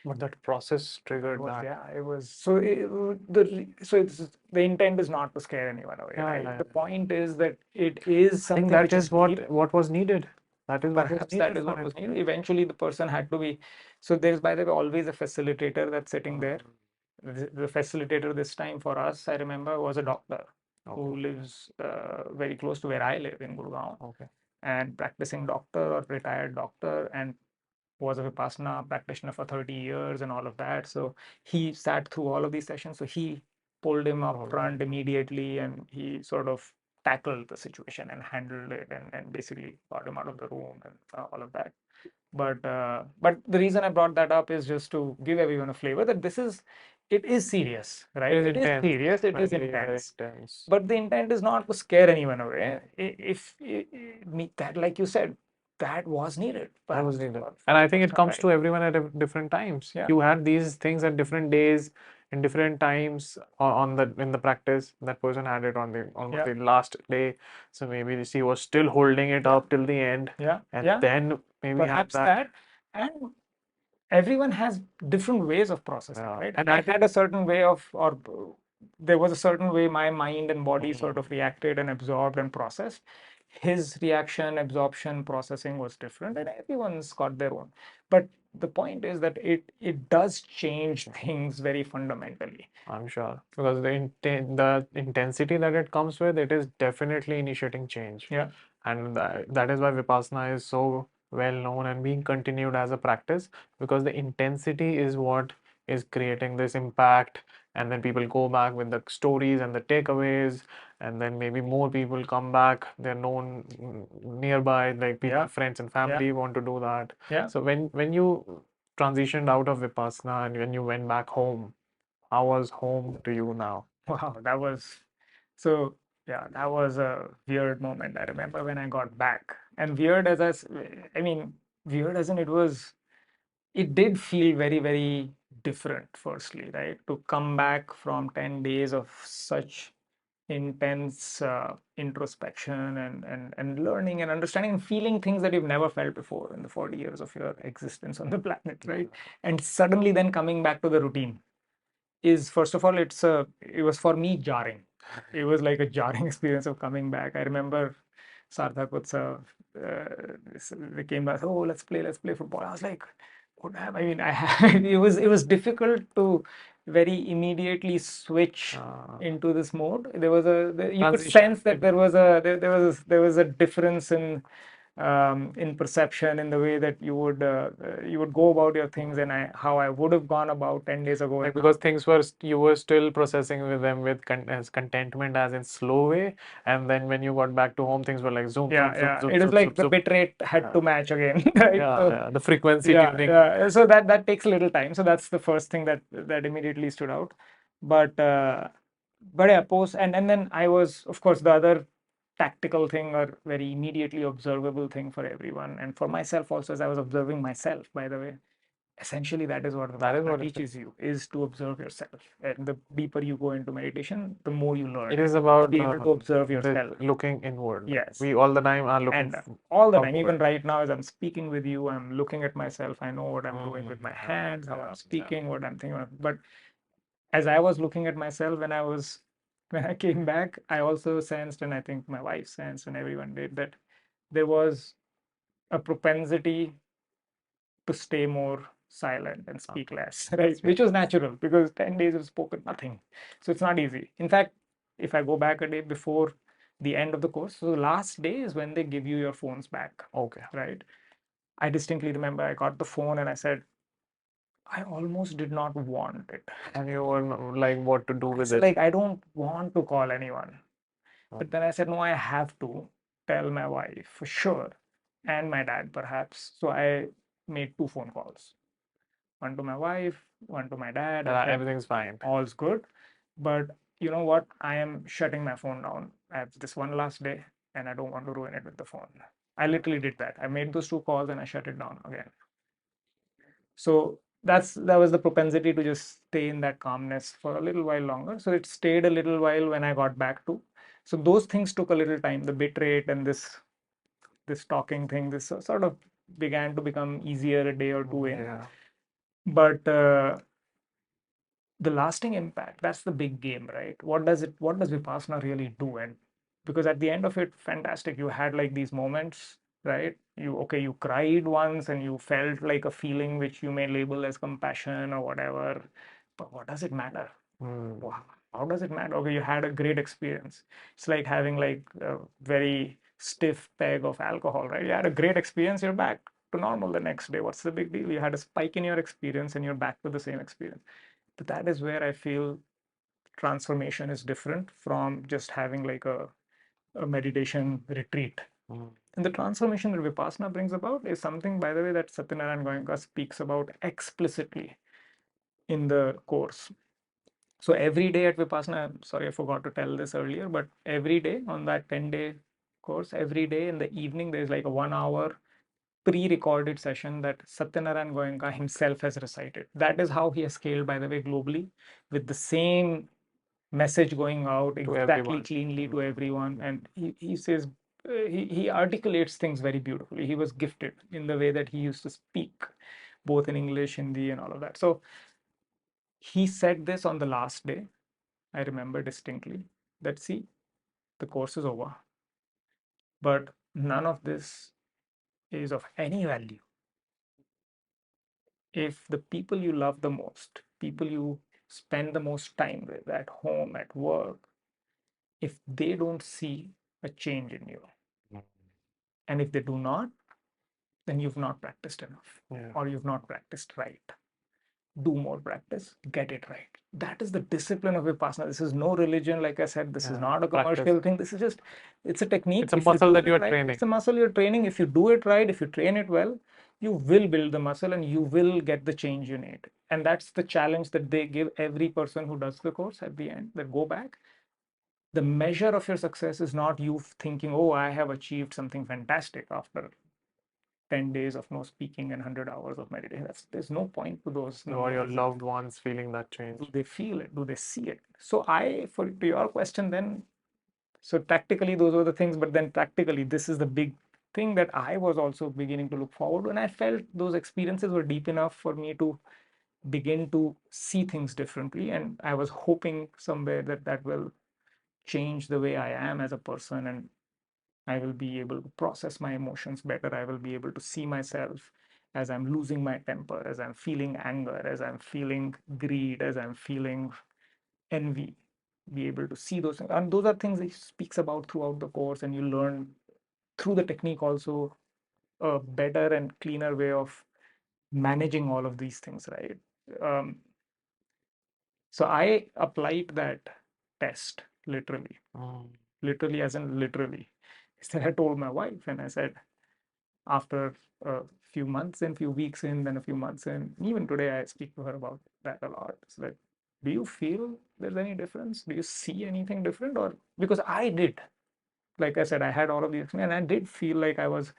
But that process It triggered was, that. yeah, it was, so the intent is not to scare anyone away, Yeah, right? yeah, The yeah. point is that it is I think something that which is is deep. what was needed. That is what was Perhaps that needed is for what him. was needed. Eventually, the person had to be. So there's, by the way, always a facilitator that's sitting there. The facilitator this time for us, I remember, was a doctor who Okay. lives very close to where I live in Gurgaon, Okay. and practicing doctor or retired doctor, and was a Vipassana practitioner for 30 years and all of that. So he sat through all of these sessions. So he pulled him up All right. front immediately, and he sort of tackled the situation and handled it, and basically got him out of the room and all of that. But the reason I brought that up is just to give everyone a flavor that it is serious, right? It is It is intense. serious, it is Very, very intense. intense. But the intent is not to scare anyone away. If that, like you said, that was needed, That was perhaps needed. for And the I think it person, comes right? to everyone at different times. Yeah. You had these things at different days, in different times on the in the practice. That person had it on the almost Yeah. the last day. So maybe she was still holding it Yeah. up till the end. Yeah. And Yeah. then maybe had Perhaps that. that. And everyone has different ways of processing, Yeah. right? And I I think had a certain way of, or there was a certain way my mind and body sort of Mhm. reacted and absorbed and processed. His reaction, absorption, processing was different, and everyone's got their own. But the point is that it does change things very fundamentally. I'm sure because the intensity that it comes with, it is definitely initiating change. Yeah. And that is why Vipassana is so well known and being continued as a practice, because the intensity is what is creating this impact. And then people go back with the stories and the takeaways, and then maybe more people come back. They're known nearby, like people, Yeah. friends and Yeah. family want to do that. Yeah. So when you transitioned out of Vipassana and when you went back home, how was home to you now? Wow, that was so, yeah, that was a weird moment. I remember when I got back, and weird I mean, weird as in it did feel very, very different, firstly, right? To come back from 10 days of such intense introspection and learning and understanding and feeling things that you've never felt before in the 40 years of your existence on the planet, right? And suddenly then coming back to the routine is, first of all, it was for me jarring. It was like a jarring experience of coming back. I remember Sarthak Utsav, they came back, oh, let's play football. I was like, would have. I mean, it was difficult to very immediately switch into this mode. You could Transition. sense that there was a difference in perception, in the way that you would go about your things, and how I would have gone about 10 days ago. Like, because things were you were still processing with them with as contentment, as in slow way, and then when you got back to home, things were like zoom, Yeah, zoom, zoom, yeah. zoom, It is zoom, zoom, like the zoom. bit rate had to Yeah. match again, right? Yeah, So yeah, the frequency yeah, tuning. yeah. So that takes a little time. So that's the first thing that immediately stood out. But yeah, post and then I was, of course, the other tactical thing or very immediately observable thing for everyone, and for myself also, as I was observing myself, by the way. Essentially, that is what That is Vipassana what it is. teaches you, is to observe yourself. And the deeper you go into meditation, the more you learn It is to about be able to observe the yourself. looking inward. Yes. We all the time are looking And all the time, even outward. right now, as I'm speaking with you, I'm looking at myself. I know what I'm doing with my Yeah, hands, how yeah, I'm yeah. speaking, what I'm thinking. But as I was looking at myself when I came back, I also sensed, and I think my wife sensed, and everyone did, that there was a propensity to stay more silent and speak less, right? Which was natural, because 10 days you've spoken nothing. So it's not easy. In fact, if I go back a day before the end of the course, so the last day is when they give you your phones back, Okay. right? I distinctly remember I got the phone and I said, I almost did not want it. And you were like, what to do I with said, it? like, I don't want to call anyone. But then I said, no, I have to tell my wife for sure, and my dad perhaps. So I made 2 phone calls, one to my wife, one to my dad. I said, Everything's fine. all's good. But you know what? I am shutting my phone down. I have this one last day, and I don't want to ruin it with the phone. I literally did that. I made those 2 calls and I shut it down again. So that was the propensity to just stay in that calmness for a little while longer. So it stayed a little while when I got back to. So those things took a little time. The bit rate and this talking thing, this sort of began to become easier a day or two in. Yeah. But the lasting impact, that's the big game, right? What does Vipassana really do? And because at the end of it, fantastic, you had like these moments, right? You cried once and you felt like a feeling which you may label as compassion or whatever, but what does it matter? Wow, how does it matter? Okay, you had a great experience. It's like having like a very stiff peg of alcohol, right? You had a great experience, you're back to normal the next day. What's the big deal? You had a spike in your experience and you're back to the same experience. But that is where I feel transformation is different from just having like a meditation retreat. And the transformation that Vipassana brings about is something, by the way, that Satyanarayan Goenka speaks about explicitly in the course. So every day at Vipassana, I'm sorry, I forgot to tell this earlier, but every day on that 10-day course, every day in the evening, there's like a 1 hour pre-recorded session that Satyanarayan Goenka himself has recited. That is how he has scaled, by the way, globally, with the same message going out To exactly everyone. cleanly to everyone. And he says, he articulates things very beautifully. He was gifted in the way that he used to speak, both in English, Hindi, and all of that. So he said this on the last day. I remember distinctly that, see, the course is over, but none of this is of any value if the people you love the most, people you spend the most time with at home, at work, if they don't see a change in you, and if they do not, then you've not practiced enough, or you've not practiced right. Do more practice, get it right. That is the discipline of Vipassana. This is no religion, like I said. This is not a commercial thing. This is just, it's a technique. It's a If you muscle do that you it are right, training. it's a muscle you're training. If you do it right, if you train it well, you will build the muscle and you will get the change you need. And that's the challenge that they give every person who does the course at the end, that go back. The measure of your success is not you thinking, oh, I have achieved something fantastic after 10 days of no speaking and 100 hours of meditation. There's no point to those Or your numbers. loved ones feeling that change. Do they feel it? Do they see it? So to your question then, so tactically those were the things, but then practically this is the big thing that I was also beginning to look forward to, and I felt those experiences were deep enough for me to begin to see things differently, and I was hoping somewhere that that will change the way I am as a person, and I will be able to process my emotions better. I will be able to see myself as I'm losing my temper, as I'm feeling anger, as I'm feeling greed, as I'm feeling envy, be able to see those things. And those are things he speaks about throughout the course, and you learn through the technique also a better and cleaner way of managing all of these things, right? Um, so I applied that test literally, literally as in literally. So I told my wife, and I said, after a few months in, few weeks in, then a few months in, even today I speak to her about that a lot. It's like, do you feel there's any difference? Do you see anything different? Or because I did, like I said, I had all of these, and I did feel like I was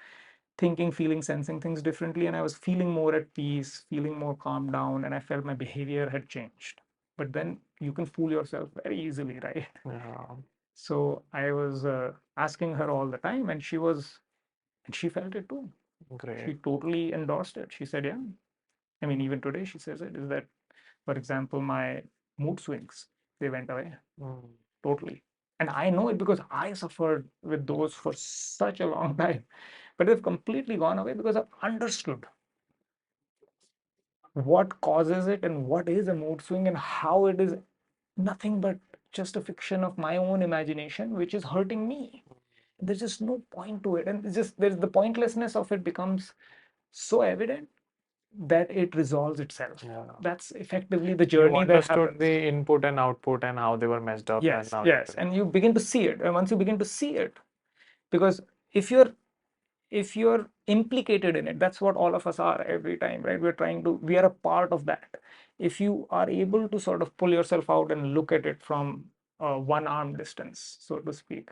thinking, feeling, sensing things differently, and I was feeling more at peace, feeling more calmed down, and I felt my behavior had changed. But then you can fool yourself very easily, right? Yeah. So I was asking her all the time, and she felt it too. Great. She totally endorsed it. She said, yeah. I mean, even today she says it, is that, for example, my mood swings, they went away totally. And I know it because I suffered with those for such a long time, but they've completely gone away because I've understood what causes it and what is a mood swing and how it is nothing but just a fiction of my own imagination, which is hurting me. There's just no point to it. And it's just, there's the pointlessness of it becomes so evident that it resolves itself. Yeah. That's effectively the You journey that understood happens. the input and output and how they were messed up, and Yes, now yes. And you begin to see it. And once you begin to see it, because if you're implicated in it, that's what all of us are every time, right? We are a part of that. If you are able to sort of pull yourself out and look at it from one arm distance, so to speak,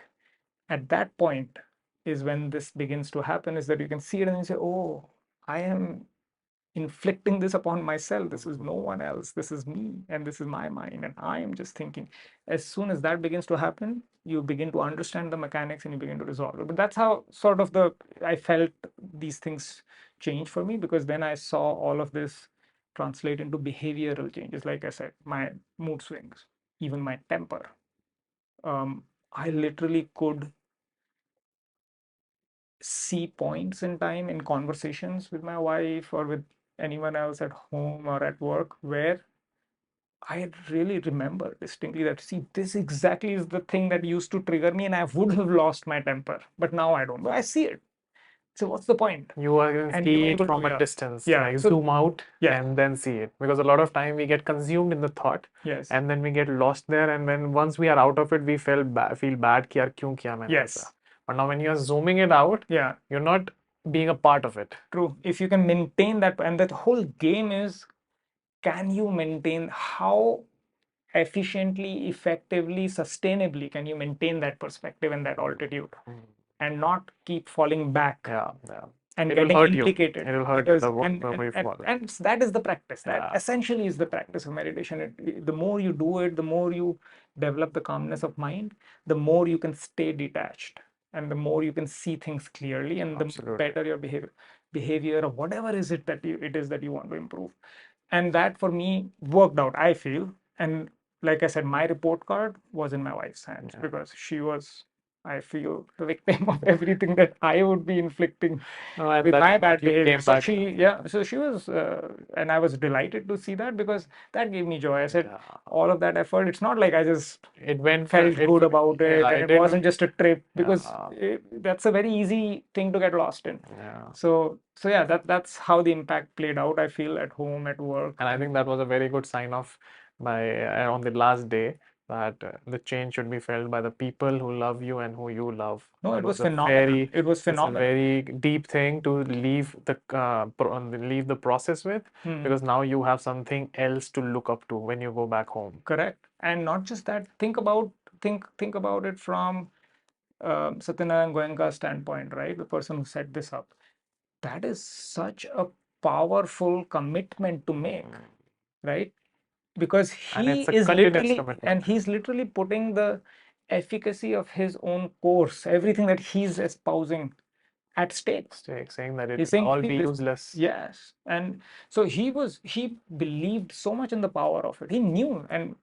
at that point is when this begins to happen, is that you can see it and you say, oh, I am inflicting this upon myself. This is no one else. This is me, and this is my mind, and I am just thinking. As soon as that begins to happen, you begin to understand the mechanics and you begin to resolve it. But that's how sort of I felt these things change for me, because then I saw all of this translate into behavioral changes. Like I said, my mood swings, even my temper. I literally could see points in time in conversations with my wife or with anyone else at home or at work where I really remember distinctly that, see, this exactly is the thing that used to trigger me, and I would have lost my temper, but now I don't. But I see it. So what's the point? you are going to And see you're it able to, from a yeah, distance, yeah. like So zoom out yeah, and then see it. Because a lot of time we get consumed in the thought, yes, and then we get lost there. And when once we are out of it, we feel bad कि यार क्यों किया मैंने ऐसा. yes, But now when you are zooming it out, yeah, you're not being a part of it. true. If you can maintain that, and that whole game is, can you maintain, how efficiently, effectively, sustainably can you maintain that perspective and that altitude and not keep falling back Yeah, yeah. and It will getting hurt you. implicated? It will hurt Because the way you fall. and that is the practice. That Yeah. essentially is the practice of meditation. The more you do it, the more you develop the calmness of mind, the more you can stay detached, and the more you can see things clearly, and the Absolutely. better your behavior or whatever is it is that you want to improve. And that for me worked out, I feel. And like I said, my report card was in my wife's hands, because she was, I feel, the victim of everything that I would be inflicting And with my that's bad what you behavior. came So back. so she was, and I was delighted to see that, because that gave me joy. I said, Yeah. all of that effort, it's not like I just It went felt good about it, yeah, and it did. wasn't just a trip, because Yeah. that's a very easy thing to get lost in. Yeah. So yeah, that's how the impact played out, I feel, at home, at work. And I think that was a very good sign of on the last day, that the change should be felt by the people who love you and who you love. No, That it was a phenomenal. It was it's a phenomenal. very deep thing to leave the process with, because now you have something else to look up to when you go back home. Correct. And not just that, think about it from Satyanarayana Goenka's standpoint, right? The person who set this up. That is such a powerful commitment to make, right? Because And it's a is continuous literally, commitment. and he's literally putting the efficacy of his own course, everything that he's espousing, at stake. Saying that it He's will saying, all "See, be useless." yes." And so he believed so much in the power of it. He knew, and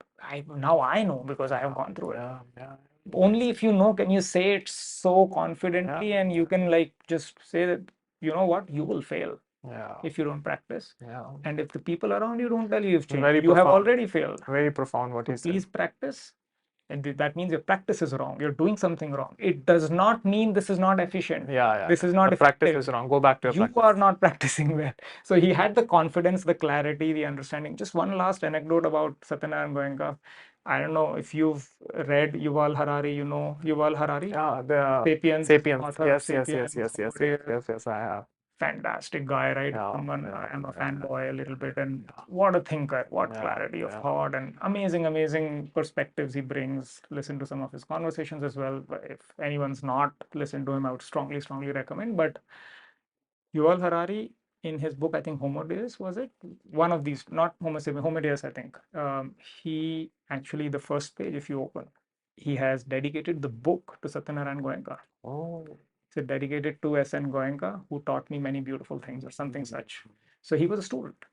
now I know, because I have gone through it. Yeah. Only if you know can you say it so confidently, and you can, like, just say that, you know what, you will fail. Yeah. if you don't practice. Yeah. And if the people around you don't tell you you've changed, Very you have profound. already failed. Very profound what So he said. please practice. And that means your practice is wrong. You're doing something wrong. It does not mean this is not efficient. Yeah. This is not The practice effective. is wrong. Go back to your You practice. are not practicing well. So he had the confidence, the clarity, the understanding. Just one last anecdote about Satyanarayana Goenka. I don't know if you've read Yuval Harari. You know Yuval Harari? Yeah, the Sapiens, Sapiens. author of Yes, yes, yes, Sapiens, yes, yes, Homo Deus. yes, I have. Fantastic guy, right? Yeah, Someone yeah, I am a yeah, fanboy a little bit, and yeah, what a thinker, what yeah, clarity of yeah. thought, and amazing perspectives he brings. Listen to some of his conversations as well. But if anyone's not listened to him, I would strongly recommend. But Yuval Harari, in his book, I think Homo Deus, was it? One of these, not Homo sapiens, Homo Deus, I think. He actually, the first page, if you open, he has dedicated the book to Satyanarayan Goenka. Oh, So dedicated to S.N. Goenka, who taught me many beautiful things, or something such. So he was a student.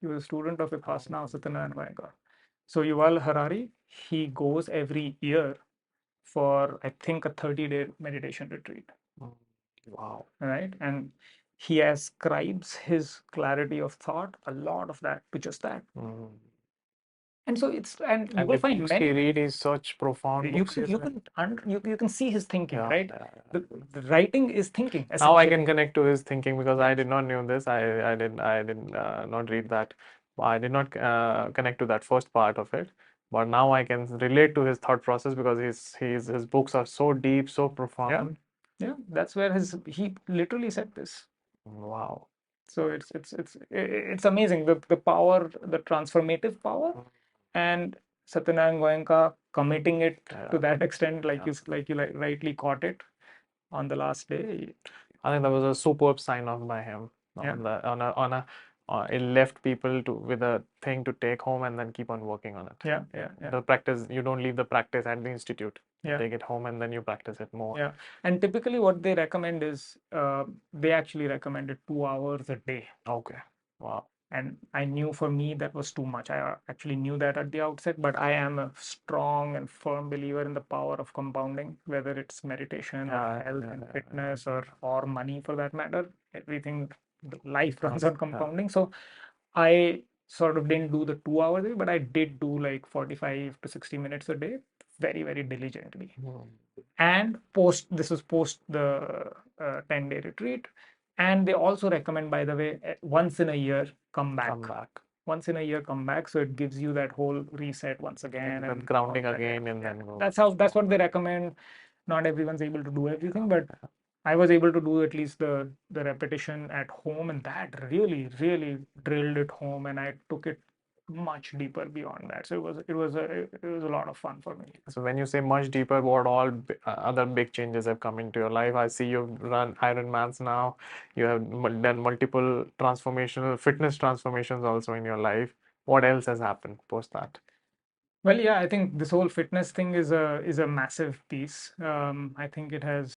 He was a student of Vipassana of Satyanarayan Goenka. So Yuval Harari, he goes every year for, I think, a 30-day meditation retreat. wow. Right? And he ascribes his clarity of thought, a lot of that, to just that. And so and you And will the find books many. he read is such profound You books can he's you read. can you can see his thinking, Yeah, right? yeah, The writing is thinking Now I essentially. can connect to his thinking because I Yes. did not knew this. I did not read that. I did not connect to that first part of it. But now I can relate to his thought process because his books are so deep, so Yeah, profound. yeah. That's where he literally said this. Wow. So it's amazing the power, the transformative power, and Satyanarayan Goenka committing it to Yeah, that extent, like yeah. you rightly caught it on the last day. I think that was a superb sign off by him Yeah, on a it left people to with a thing to take home and then keep on working on it. yeah. The practice, you don't leave the practice at the institute. You Yeah. take it home and then you practice it more. Yeah, and typically what they recommend is they actually recommended 2 hours a day. Okay. Wow. And I knew for me that was too much. I actually knew that at the outset, but I am a strong and firm believer in the power of compounding, whether it's meditation or health and fitness or money for that matter. Everything, life runs on compounding. So I sort of didn't do the 2 hours a day, but I did do like 45 to 60 minutes a day, very diligently. And this was post the 10-day retreat. And they also recommend, by the way, once in a year, come back. Come back. Once in a year, come back. So it gives you that whole reset once again. Then And grounding all that. again and then go. That's what they recommend. Not everyone's able to do everything, but I was able to do at least the repetition at home, and that really drilled it home, and I took it much deeper beyond that. So it was a lot of fun for me. So when you say much deeper, what all other big changes have come into your life? I see you've run Ironmans now. You have done multiple transformational fitness transformations also in your life. What else has happened post that? Well, yeah, I think this whole fitness thing is a massive piece. I think it has.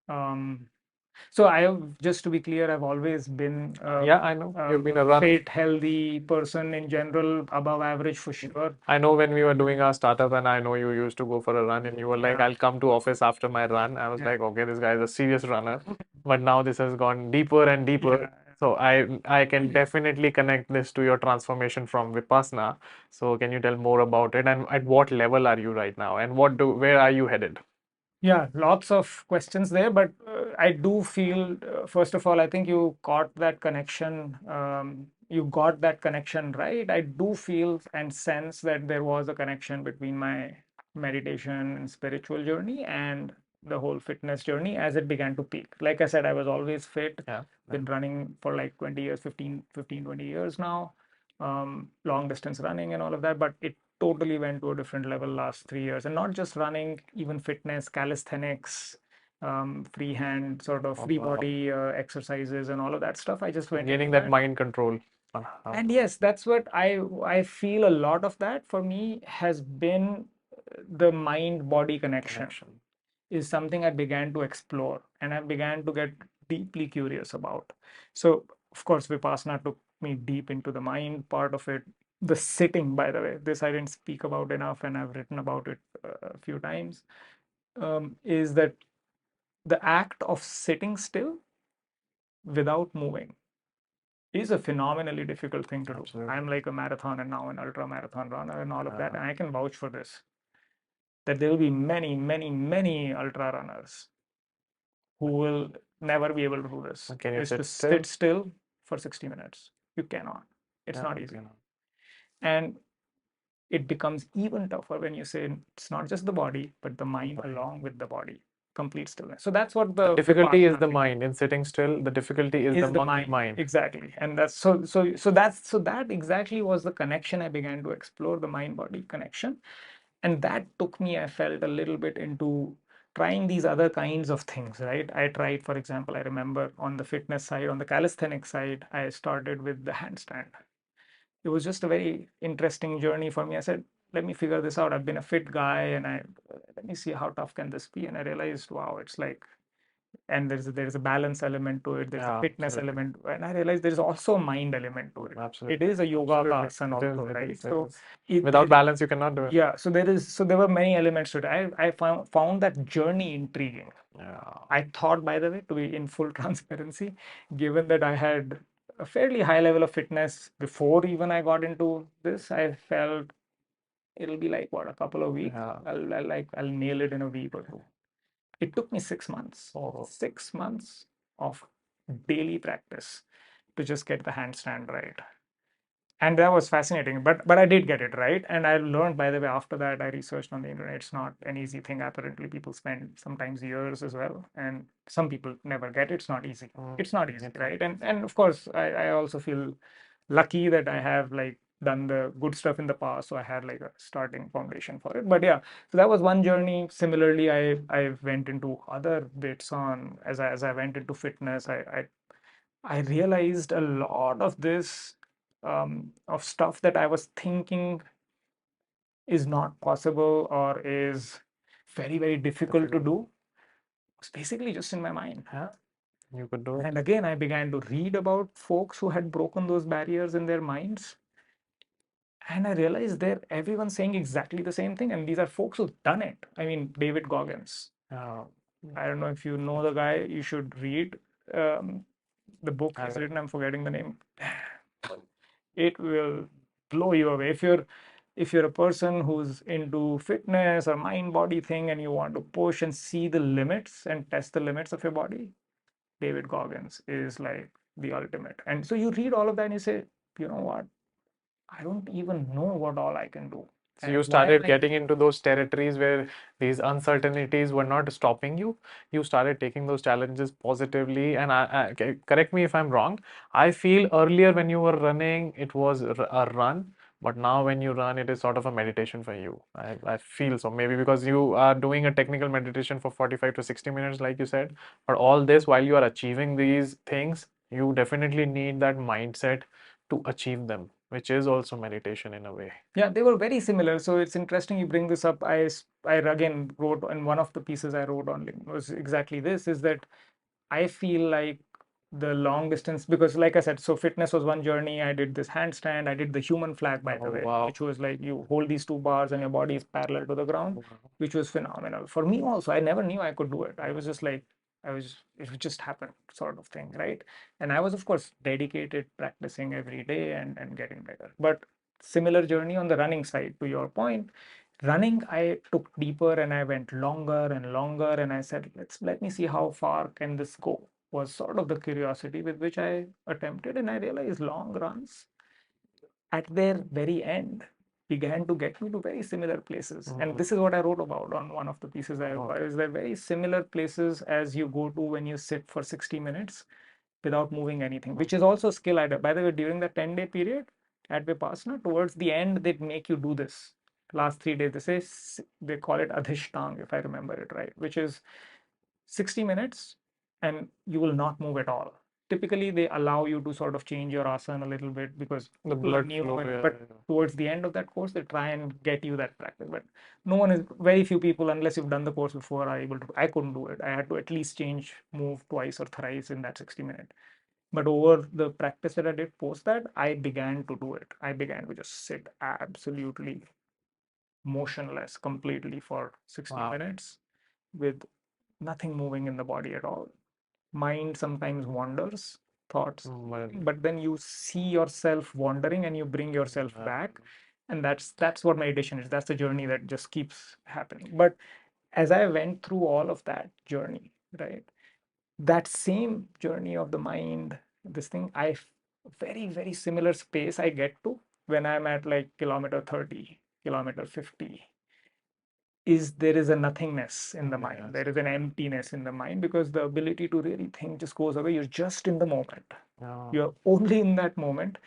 So I have, just to be clear, I've always been Yeah, I know. You've been a runner. fit, healthy person in general, above average for sure. I know when we were doing our startup, and I know you used to go for a run, and you were like, Yeah. "I'll come to office after my run." I was Yeah. like, "Okay, this guy is a serious runner," but now this has gone deeper and deeper. Yeah. So I can definitely connect this to your transformation from Vipassana. So can you tell more about it, and at what level are you right now, and where are you headed? Yeah, lots of questions there, but I do feel, first of all, I think you caught that connection. You got that connection right. I do feel and sense that there was a connection between my meditation and spiritual journey and the whole fitness journey as it began to peak. Like I said, I was always fit, Yeah. been running for like 20 years, 15, 20 years now, long distance running and all of that, but it totally went to a different level last 3 years, and not just running, even fitness, calisthenics, freehand, sort of free body exercises and all of that stuff. I just went Gaining into that that. mind control. And yes, that's what I feel. A lot of that for me has been the mind body connection is something I began to explore and I began to get deeply curious about. So, of course, Vipassana took me deep into the mind part of it. The sitting, by the way, this I didn't speak about enough and I've written about it a few times, is that the act of sitting still without moving is a phenomenally difficult thing to do. Absolutely. I'm like a marathon and now an ultra marathon runner and all of that, Yeah. and I can vouch for this, that there will be many, many, many ultra runners who will never be able to do this. Can you Is to sit still? sit still for 60 minutes. You cannot. It's Yeah, not easy. you know. And it becomes even tougher when you say it's not just the body, but the mind Mind. along with the body. Complete stillness. So that's what The the difficulty is Vipassana the thing mind. In sitting still, the difficulty is the is the mind. mind. Exactly. And that's so that exactly was the connection I began to explore, the mind body connection. And that took me, I felt, a little bit into trying these other kinds of things, right? I tried, for example, I remember on the fitness side, on the calisthenic side, I started with the handstand. It was just a very interesting journey for me. I said, let me figure this out. I've been a fit guy, and I let me see how tough can this be. And I realized, wow, it's like, and there's a balance element to it. There's a Yeah, fitness absolutely. element, and I realized there's also a mind element to it. It Absolutely. is a yoga Absolutely. asana It is. also, It right? is. It So is. Without it balance, you cannot do it. yeah. So there were many elements to it. I found that journey intriguing. Yeah. I thought, by the way, to be in full transparency, given that I had a fairly high level of fitness before even I got into this, I felt it'll be like what, a couple of weeks. Yeah. I'll nail it in a week or two. It took me 6 months. Oh. 6 months of daily practice to just get the handstand right. And that was fascinating, but I did get it right. And I learned, by the way, after that I researched on the internet, it's not an easy thing. Apparently people spend sometimes years as well, and some people never get it. It's not easy. It's not easy, It's not. right? And of course I also feel lucky that I have like done the good stuff in the past, so I had like a starting foundation for it. But yeah, so that was one journey. Similarly, I went into other bits on as I went into fitness. I realized a lot of this of stuff that I was thinking is not possible or is very, very difficult to do was basically just in my mind. Yeah. You could do it. And again, I began to read about folks who had broken those barriers in their minds. And I realized they're everyone's saying exactly the same thing. And these are folks who've done it. I mean, David Goggins. Yeah. I don't know if you know the guy, you should read um, the book I he's will. written. I'm forgetting the name. It will blow you away. If you're a person who's into fitness or mind body thing and you want to push and see the limits and test the limits of your body, David Goggins is like the ultimate. And so you read all of that and you say, you know what? I don't even know what all I can do. So And you why am started I getting into those territories where these uncertainties were not stopping you. You started taking those challenges positively. And correct me if I'm wrong. I feel earlier when you were running, it was a run, but now when you run, it is sort of a meditation for you. I feel so. Maybe because you are doing a technical meditation for 45 to 60 minutes, like you said. But all this while you are achieving these things, you definitely need that mindset to achieve them, which is also meditation in a way. Yeah, they were very similar. So it's interesting you bring this up. I again wrote, and one of the pieces I wrote on LinkedIn was exactly this, is that I feel like the long distance, because like I said, so fitness was one journey. I did this handstand. I did the human flag, by the Oh, way, wow. which was like you hold these two bars and your body is parallel to the ground, which was phenomenal. For me also, I never knew I could do it. I was just like, it would just happen sort of thing, right? And I was, of course, dedicated, practicing every day and getting better. But similar journey on the running side, to your point, running I took deeper and I went longer and longer, and I said, let me see how far can this go, was sort of the curiosity with which I attempted. And I realized long runs at their very end began to get me to very similar places. And this is what I wrote about on one of the pieces I Oh, is there very similar places as you go to when you sit for 60 minutes without moving anything, which is also a skill I did. By the way, during the 10-day period at Vipassana, towards the end, they make you do this. Last 3 days, they call it Adhishtang, if I remember it right, which is 60 minutes and you will not move at all. Typically, they allow you to sort of change your asana a little bit because the people are blood new, flow. Yeah, but yeah. towards the end of that course, they try and get you that practice. But no one is, very few people, unless you've done the course before, are able to. I couldn't do it. I had to at least move twice or thrice in that 60 minute. But over the practice that I did post that, I began to do it. I began to just sit absolutely motionless completely for 60 Wow. minutes with nothing moving in the body at all. Mind sometimes wanders, thoughts, But but then you see yourself wandering and you bring yourself back, and that's what meditation is. That's the journey that just keeps happening. But as I went through all of that journey, right, that same journey of the mind, this thing, very, very similar space I get to when I'm at like kilometer 30, kilometer 50, is there is a nothingness in the mind. Yes. There is an emptiness in the mind because the ability to really think just goes away. You're just in the moment. You're only in that moment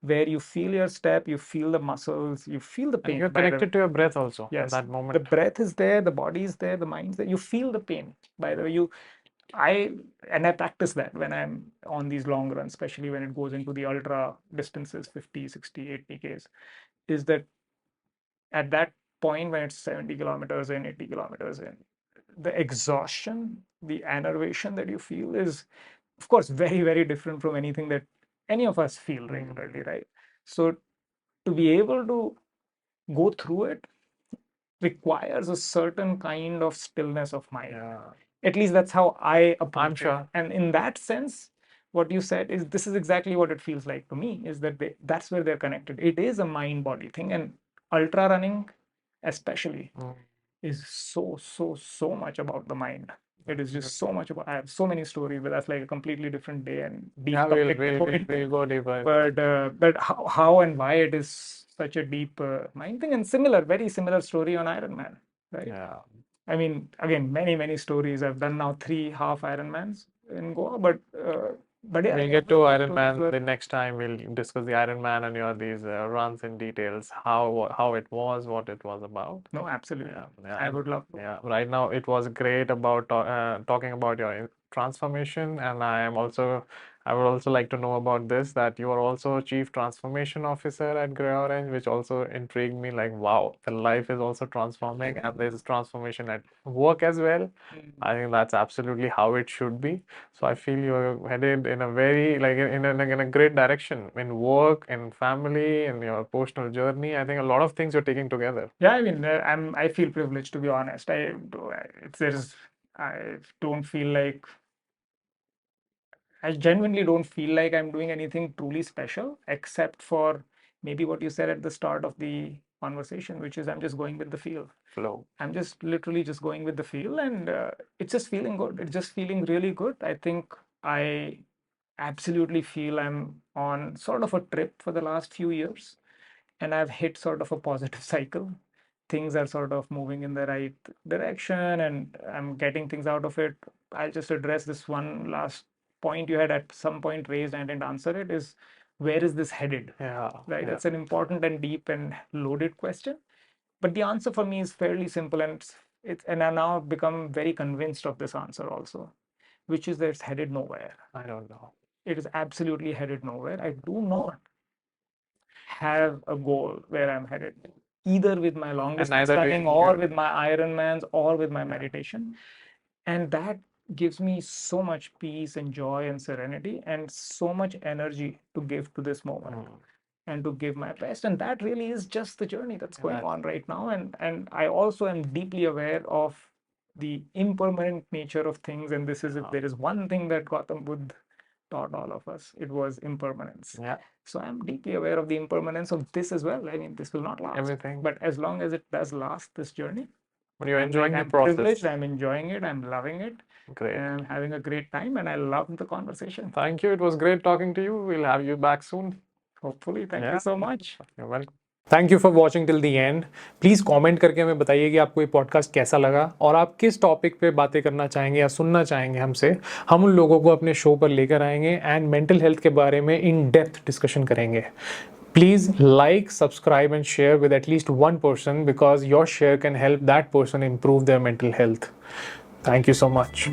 where you feel your step, you feel the muscles, you feel the pain. And you're connected to your breath also in Yes, that the moment. breath is there, the body is there, the mind's there. You feel the pain. By the way, I practice that when I'm on these long runs, especially when it goes into the ultra distances, 50, 60, 80 Ks, is that at that point when it's 70 kilometers in, 80 kilometers in, the exhaustion, the enervation that you feel is, of course, very, very different from anything that any of us feel regularly, right? So to be able to go through it requires a certain kind of stillness of mind. At least that's how I approach I'm sure. it. And in that sense, what you said is this is exactly what it feels like to me, is that that's where they're connected. It is a mind body thing, and ultra running especially is so much about the mind. It is just so much about. I have so many stories, but that's like a completely different day and deep topic to go into. We'll go deeper. But how and why it is such a deep mind thing, and very similar story on Ironman, right? Yeah. I mean, again, many stories. I've done now 3 half Ironmans in Goa, but yeah, We'll get to Ironman the next time. We'll discuss the Ironman and your these runs in details, how it was, what it was about. No, absolutely. Yeah, I would love to. Yeah, right now it was great about talking about your transformation, and I would also like to know about this, that you are also Chief Transformation Officer at Grey Orange, which also intrigued me. Like, wow, the life is also transforming, and there's transformation at work as well. I think that's absolutely how it should be. So I feel you're headed in a very in a great direction in work, in family, in your personal journey. I think a lot of things you're taking together. Yeah, I mean, I feel privileged, to be honest. I don't feel like I genuinely don't feel like I'm doing anything truly special, except for maybe what you said at the start of the conversation, which is I'm just going with the feel. Flow. I'm just literally just going with the feel, and it's just feeling good. It's just feeling really good. I think I absolutely feel I'm on sort of a trip for the last few years, and I've hit sort of a positive cycle. Things are sort of moving in the right direction, and I'm getting things out of it. I'll just address this one last point you had at some point raised and didn't answer it, is where is this headed? Yeah. Right? It's an important and deep and loaded question. But the answer for me is fairly simple, and I now become very convinced of this answer also, which is that it's headed nowhere. I don't know. It is absolutely headed nowhere. I do not have a goal where I'm headed, either with my long distance running or with my Ironmans or with my meditation. And that gives me so much peace and joy and serenity and so much energy to give to this moment and to give my best. And that really is just the journey that's going on right now. And I also am deeply aware of the impermanent nature of things. And this is, if there is one thing that Gautam Buddha taught all of us, it was impermanence. Yeah. So I'm deeply aware of the impermanence of this as well. I mean, this will not last. Everything. But as long as it does last, this journey, but you're enjoying I'm the process. privileged, I'm enjoying it, I'm loving it. Great. And I'm having a great time, and I love the conversation. Thank you. It was great talking to you. We'll have you back soon. Hopefully. Thank you so much. You're welcome. Thank you for watching till the and. Please comment करके हमें बताइए कि आपको ये podcast कैसा लगा और आप किस टॉपिक पे बातें करना चाहेंगे या सुनना चाहेंगे हमसे. हम उन लोगों को अपने शो पर लेकर आएंगे एंड मेंटल हेल्थ के बारे में इन डेप्थ डिस्कशन करेंगे. Please like, subscribe and share with at least one person, because your share can help that person improve their mental health. Thank you so much.